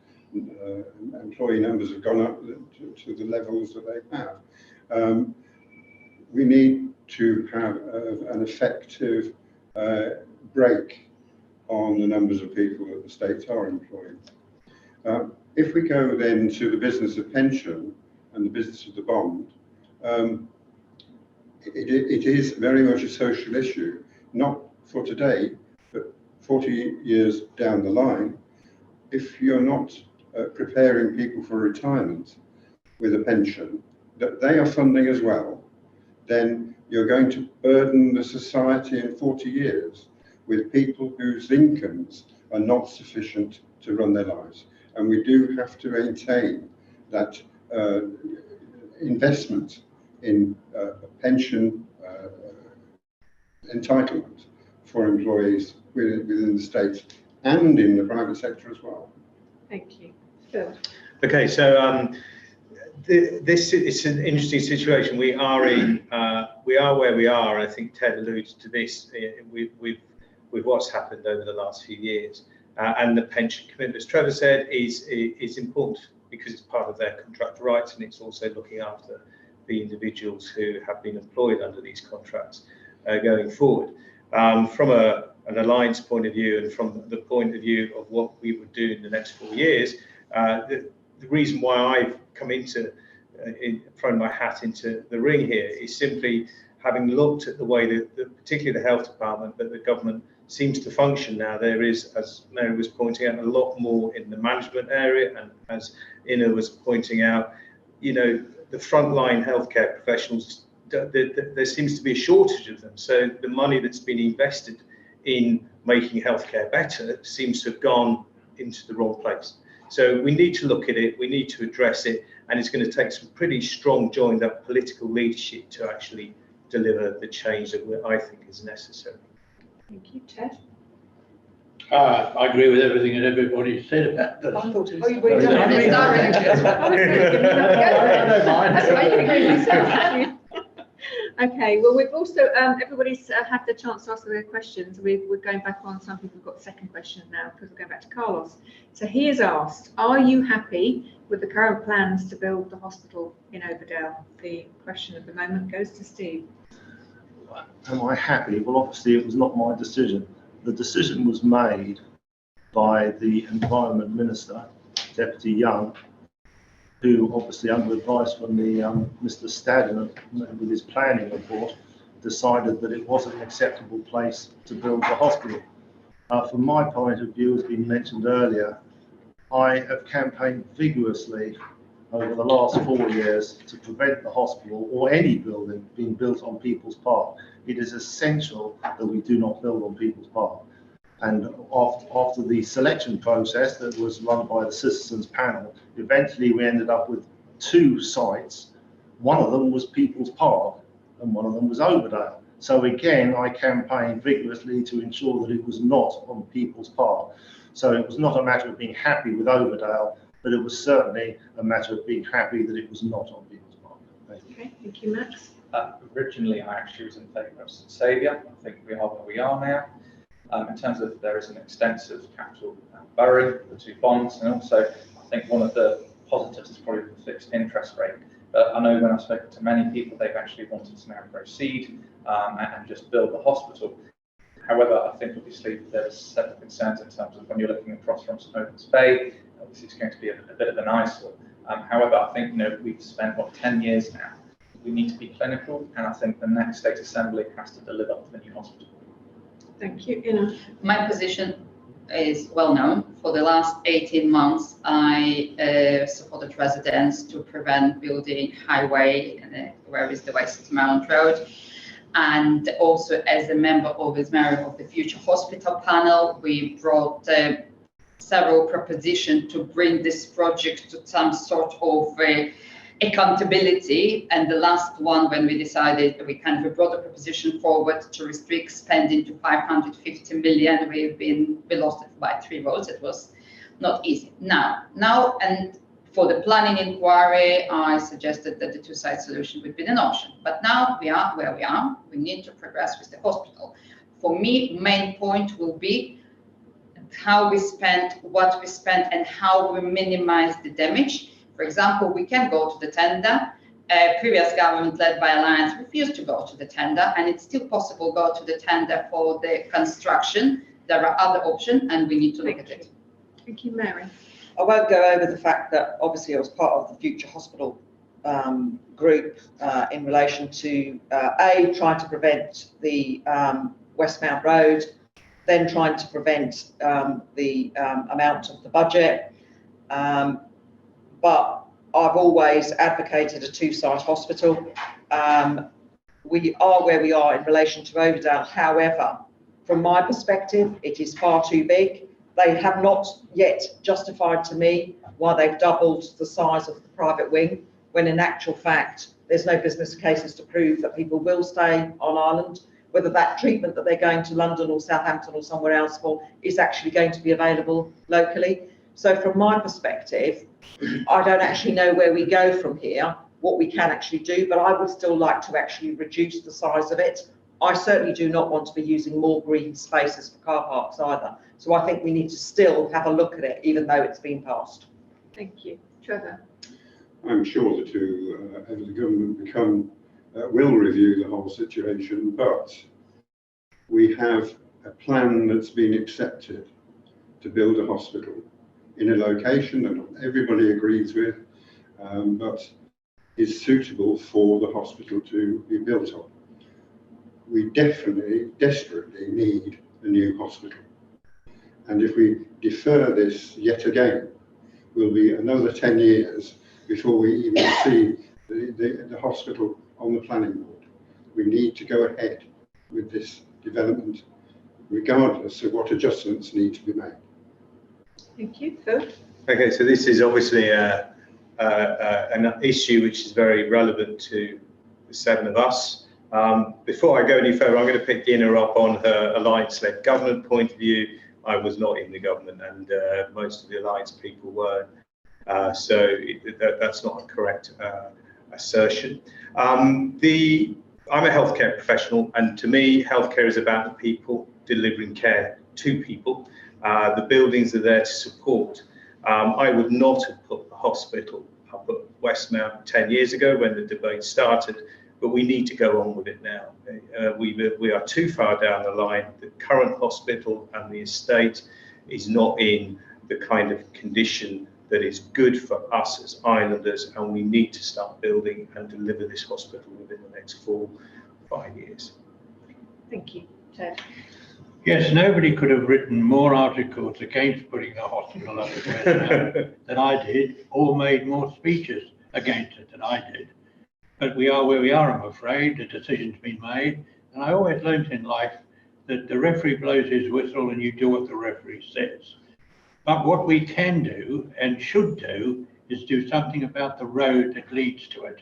employee numbers have gone up to the levels that they have. We need to have an effective break on the numbers of people that the states are employing. If we go then to the business of pension and the business of the bond, it is very much a social issue, not for today, but 40 years down the line. If you're not preparing people for retirement with a pension that they are funding as well, then you're going to burden the society in 40 years with people whose incomes are not sufficient to run their lives. And we do have to maintain that investment in pension entitlement for employees within the states and in the private sector as well. Thank you. Phil. Okay, so this is an interesting situation. We are where we are. I think Ted alluded to this with what's happened over the last few years, and the pension commitment, as Trevor said, is important because it's part of their contractual rights, and it's also looking after the individuals who have been employed under these contracts going forward. From an alliance point of view, and from the point of view of what we would do in the next 4 years, the reason why I've come into thrown my hat into the ring here is simply having looked at the way that particularly the health department, but the government seems to function now. There is, as Mary was pointing out, a lot more in the management area, and as Ina was pointing out, you know, the frontline healthcare professionals, there seems to be a shortage of them. So the money that's been invested in making healthcare better seems to have gone into the wrong place. So we need to look at it, we need to address it, and it's going to take some pretty strong joined up political leadership to actually deliver the change that I think is necessary. Thank you, Ted. I agree with everything that everybody said about this. I thought he Oh, you was. were done with this, I don't mind. Okay, well, we've also, everybody's had the chance to ask their questions. We're going back on, some people have got second questions now because we're going back to Carlos. So he has asked, are you happy with the current plans to build the hospital in Overdale? The question at the moment goes to Steve. Am I happy? Well, obviously it was not my decision. The decision was made by the Environment Minister, Deputy Young, who obviously under advice from the Mr. Stadden with his planning report decided that it wasn't an acceptable place to build the hospital. From my point of view, as been mentioned earlier, I have campaigned vigorously over the last 4 years to prevent the hospital or any building being built on People's Park. It is essential that we do not build on People's Park. And after the selection process that was run by the citizens panel, eventually we ended up with 2 sites. One of them was People's Park and one of them was Overdale. So again, I campaigned vigorously to ensure that it was not on People's Park. So it was not a matter of being happy with Overdale, but it was certainly a matter of being happy that it was not on People's Park. Thank you. Okay, thank you, Max. Originally, I actually was in favour of St Helier. I think we are where we are now. In terms of there is an extensive capital borrowing, the 2 bonds, and also I think one of the positives is probably the fixed interest rate. But I know when I've spoken to many people, they've actually wanted to now proceed and just build the hospital. However, I think obviously there's several concerns in terms of when you're looking across from St Opens Bay, obviously it's going to be a bit of an eyesore. However, I think, you know, we've spent 10 years now. We need to be clinical, and I think the next State Assembly has to deliver the new hospital. Thank you, Ina. My position is well known. For the last 18 months, I supported residents to prevent building highway, where is the West Mount Road. And also as a member of the Future Hospital panel, we brought several propositions to bring this project to some sort of accountability. And the last one, when we decided, we kind of brought a proposition forward to restrict spending to 550 million. We lost it by 3 votes. It was not easy. Now, and for the planning inquiry, I suggested that the 2-site solution would be an option. But now we are where we are. We need to progress with the hospital. For me, main point will be how we spend, what we spend, and how we minimize the damage. For example, we can go to the tender. Previous government led by Alliance refused to go to the tender, and it's still possible to go to the tender for the construction. There are other options, and we need to look at it. Thank you, Mary. I won't go over the fact that obviously I was part of the Future Hospital group in relation to trying to prevent the Westmount Road, then trying to prevent the amount of the budget. But I've always advocated a 2-site hospital. We are where we are in relation to Overdale. However, from my perspective, it is far too big. They have not yet justified to me why they've doubled the size of the private wing, when in actual fact, there's no business cases to prove that people will stay on Ireland, whether that treatment that they're going to London or Southampton or somewhere else for is actually going to be available locally. So from my perspective, I don't actually know where we go from here, what we can actually do, but I would still like to actually reduce the size of it. I certainly do not want to be using more green spaces for car parks either. So I think we need to still have a look at it, even though it's been passed. Thank you. Trevor. I'm sure that as the government will review the whole situation, but we have a plan that's been accepted to build a hospital in a location that not everybody agrees with, but is suitable for the hospital to be built on. We definitely, desperately need a new hospital. And if we defer this yet again, will be another 10 years before we even see the hospital on the planning board. We need to go ahead with this development, regardless of what adjustments need to be made. Thank you. Phil? Okay, so this is obviously an issue which is very relevant to the 7 of us. Before I go any further, I'm going to pick Gina up on her alliance-led government point of view. I was not in the government, and most of the alliance people were. So that's not a correct assertion. I'm a healthcare professional, and to me, healthcare is about the people delivering care to people. The buildings are there to support. I would not have put the hospital up at Westmount 10 years ago when the debate started, but we need to go on with it now. We are too far down the line. The current hospital and the estate is not in the kind of condition that is good for us as islanders, and we need to start building and deliver this hospital within the next 4 or 5 years. Thank you. Ted? Yes, nobody could have written more articles against putting a hospital up at Westmount than I did, or made more speeches against it than I did. But we are where we are, I'm afraid. The decision's been made. And I always learned in life that the referee blows his whistle and you do what the referee says. But what we can do and should do is do something about the road that leads to it,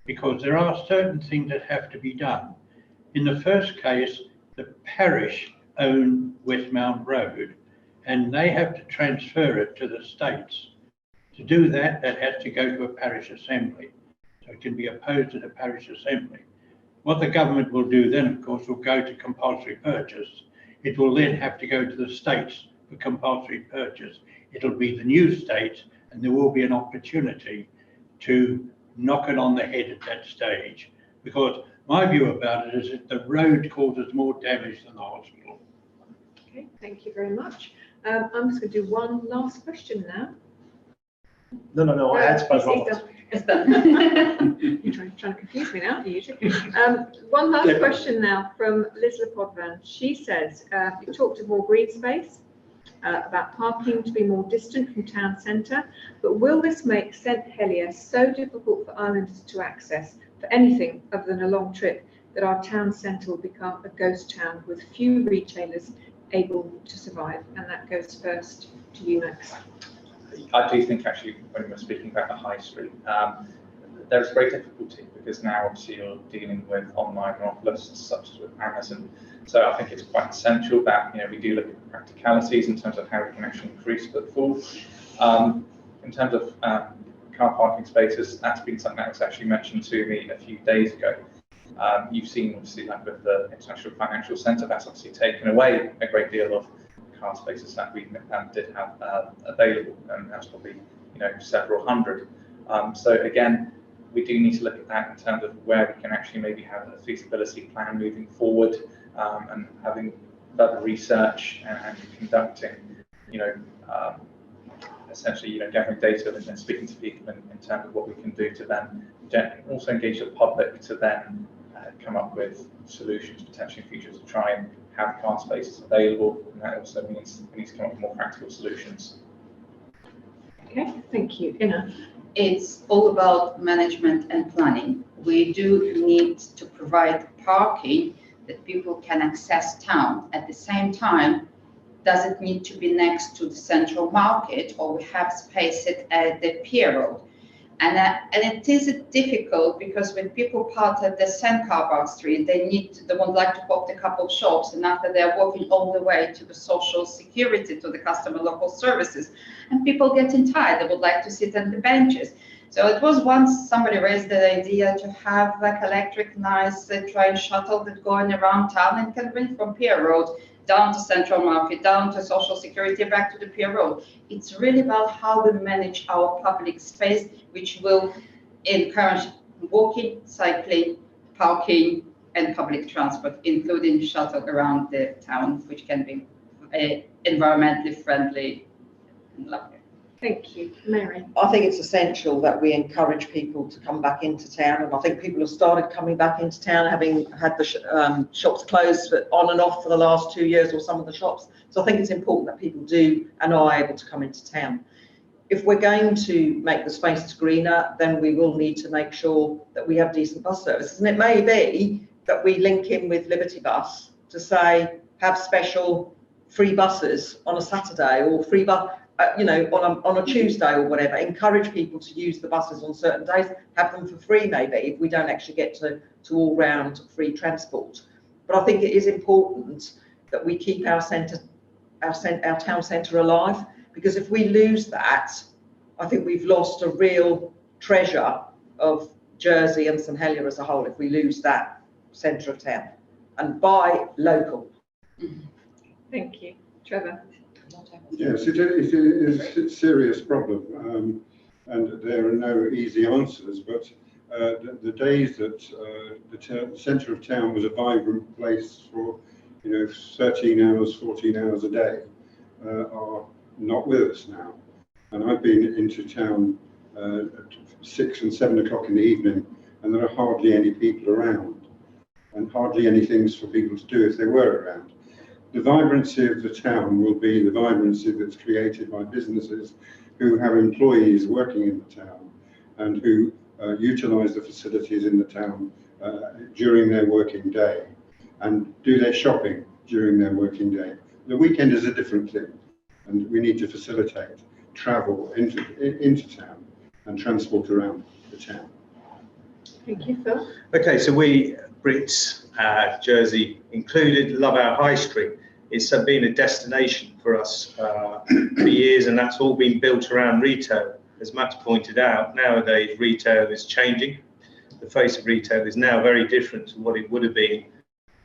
because there are certain things that have to be done. In the first case, the parish own Westmount Road, and they have to transfer it to the states. To do that, that has to go to a parish assembly. So it can be opposed to the parish assembly. What the government will do then, of course, will go to compulsory purchase. It will then have to go to the states for compulsory purchase. It'll be the new states, and there will be an opportunity to knock it on the head at that stage. Because my view about it is that the road causes more damage than the hospital. Okay, thank you very much. I'm just going to do one last question now. No, I had spoken It's about done. It's done. You're trying to confuse me now, aren't you? One last question now from Liz Lepodvan. She says, you talked of more green space, about parking to be more distant from town centre, but will this make St Helier so difficult for islanders to access for anything other than a long trip that our town centre will become a ghost town with few retailers able to survive? And that goes first to you, Max. I do think actually when we're speaking about the high street, there's great difficulty because now obviously you're dealing with online monopolists such as with Amazon. So I think it's quite essential that we do look at practicalities in terms of how we can actually increase footfall. In terms of car parking spaces, that's been something that was actually mentioned to me a few days ago. You've seen obviously like with the International Financial Centre, that's obviously taken away a great deal of car spaces that we did have available, and that's probably several hundred. So again, we do need to look at that in terms of where we can actually maybe have a feasibility plan moving forward, and having further research and conducting, essentially, gathering data and speaking to people in terms of what we can do to then also engage the public to then come up with solutions potentially in future to try and have car spaces available, and that also means we need to come up with more practical solutions. Okay, thank you. Inna? It's all about management and planning. We do need to provide parking that people can access town. At the same time, does it need to be next to the central market, or we have space it at the pier road? And it is difficult because when people park at the St Car Park Street, they would like to pop a couple of shops, and after they're walking all the way to the social security, to the customer local services, and people getting tired, they would like to sit on the benches. So it was once somebody raised the idea to have like electric nice train shuttle that going around town and can bring from Pier Road down to Central Market, down to Social Security, back to the Pier Road. It's really about how we manage our public space, which will encourage walking, cycling, parking, and public transport, including shuttle around the town, which can be environmentally friendly and lovely. Thank you. Mary? I think it's essential that we encourage people to come back into town, and I think people have started coming back into town, having had the shops closed on and off for the last 2 years, or some of the shops. So I think it's important that people do and are able to come into town. If we're going to make the spaces greener, then we will need to make sure that we have decent bus services. And it may be that we link in with Liberty Bus to say, have special free buses on a Saturday, or free bus, on a Tuesday or whatever. Encourage people to use the buses on certain days, have them for free maybe, if we don't actually get to all round free transport. But I think it is important that we keep our town centre alive, because if we lose that, I think we've lost a real treasure of Jersey and St Helier as a whole, if we lose that centre of town. And buy local. Thank you. Trevor? Yes, it is a serious problem, and there are no easy answers, but the days that the centre of town was a vibrant place for 13 hours, 14 hours a day are not with us now. And I've been into town at 6 and 7 o'clock in the evening, and there are hardly any people around, and hardly any things for people to do if they were around. The vibrancy of the town will be the vibrancy that's created by businesses who have employees working in the town and who utilise the facilities in the town during their working day and do their shopping during their working day. The weekend is a different thing, and we need to facilitate travel into town and transport around the town. Thank you, Phil. Okay, so we Brits, Jersey included, love our high street. It's been a destination for us for years, and that's all been built around retail. As Matt pointed out, nowadays retail is changing. The face of retail is now very different to what it would have been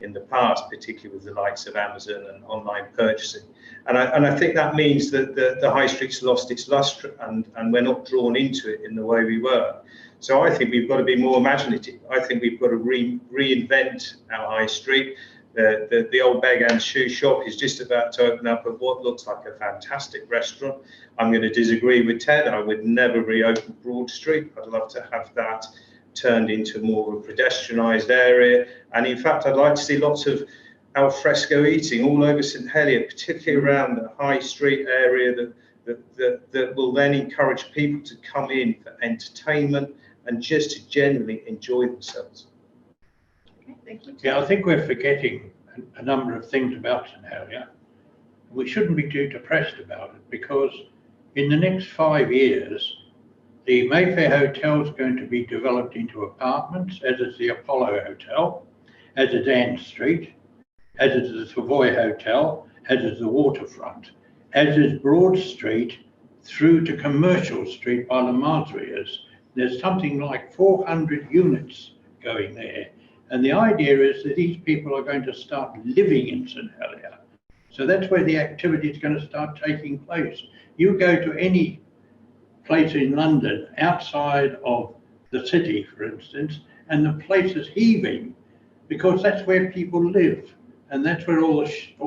in the past, particularly with the likes of Amazon and online purchasing. And I think that means that the high street's lost its lustre, and we're not drawn into it in the way we were. So I think we've got to be more imaginative. I think we've got to reinvent our high street. The old Beg and Shoe shop is just about to open up at what looks like a fantastic restaurant. I'm going to disagree with Ted. I would never reopen Broad Street. I'd love to have that turned into more of a pedestrianised area. And in fact, I'd like to see lots of al fresco eating all over St Helier, particularly around the high street area that will then encourage people to come in for entertainment and just to generally enjoy themselves. Okay, thank you. Yeah, I think we're forgetting a number of things about St Helier. We shouldn't be too depressed about it, because in the next 5 years, the Mayfair Hotel is going to be developed into apartments, as is the Apollo Hotel, as is Ann Street, as is the Savoy Hotel, as is the Waterfront, as is Broad Street through to Commercial Street by the Marseilles. There's something like 400 units going there. And the idea is that these people are going to start living in St Helier. So that's where the activity is going to start taking place. You go to any place in London outside of the city, for instance, and the place is heaving, because that's where people live, and that's where all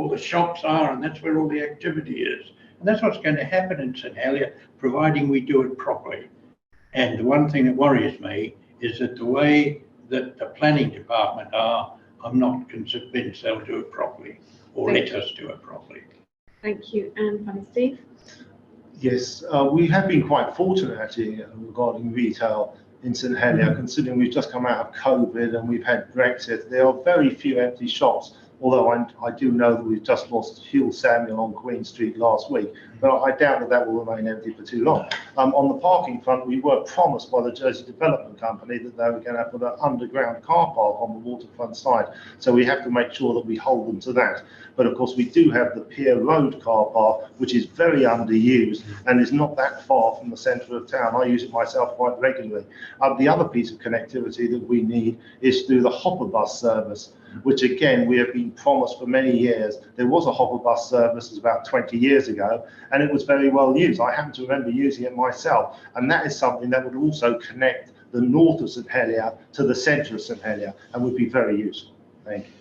the shops are, and that's where all the activity is. And that's what's going to happen in St Helier, providing we do it properly. And the one thing that worries me is that the way that the planning department are, I'm not convinced they'll do it properly, or let us do it properly. Thank you. And finally, Steve? Yes, we have been quite fortunate actually regarding retail in St Helier, considering we've just come out of COVID and we've had Brexit. There are very few empty shops, although I do know that we've just lost Hugh Samuel on Queen Street last week, but I doubt that will remain empty for too long. On the parking front, we were promised by the Jersey Development Company that they were going to put an underground car park on the waterfront side, so we have to make sure that we hold them to that. But of course, we do have the Pier Road car park, which is very underused and is not that far from the centre of town. I use it myself quite regularly. The other piece of connectivity that we need is through the hopper bus service, which again, we have been promised for many years. There was a hopper bus service about 20 years ago, and it was very well used. I happen to remember using it myself, and that is something that would also connect the north of St Helier to the centre of St Helier and would be very useful. Thank you.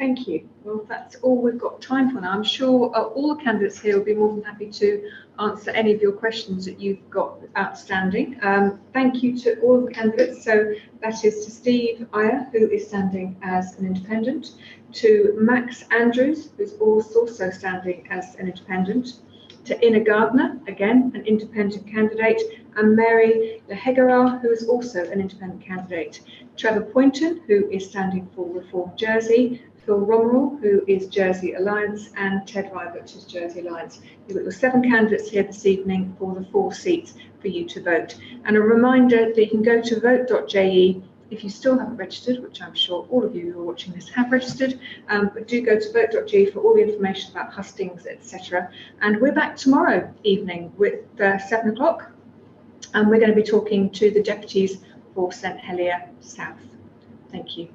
Thank you. Well, that's all we've got time for now. I'm sure all the candidates here will be more than happy to answer any of your questions that you've got outstanding. Thank you to all the candidates. So that is to Steve Iyer, who is standing as an independent, to Max Andrews, who's also standing as an independent, to Ina Gardner, again, an independent candidate, and Mary Lehegerar, who is also an independent candidate. Trevor Poynton, who is standing for Reform Jersey, Phil Romerall, who is Jersey Alliance, and Ted Rybert, who's Jersey Alliance. You've got your 7 candidates here this evening for the 4 seats for you to vote. And a reminder that you can go to vote.je if you still haven't registered, which I'm sure all of you who are watching this have registered, but do go to vote.je for all the information about hustings, etc. And we're back tomorrow evening with 7 o'clock, and we're going to be talking to the deputies for St Helier South. Thank you.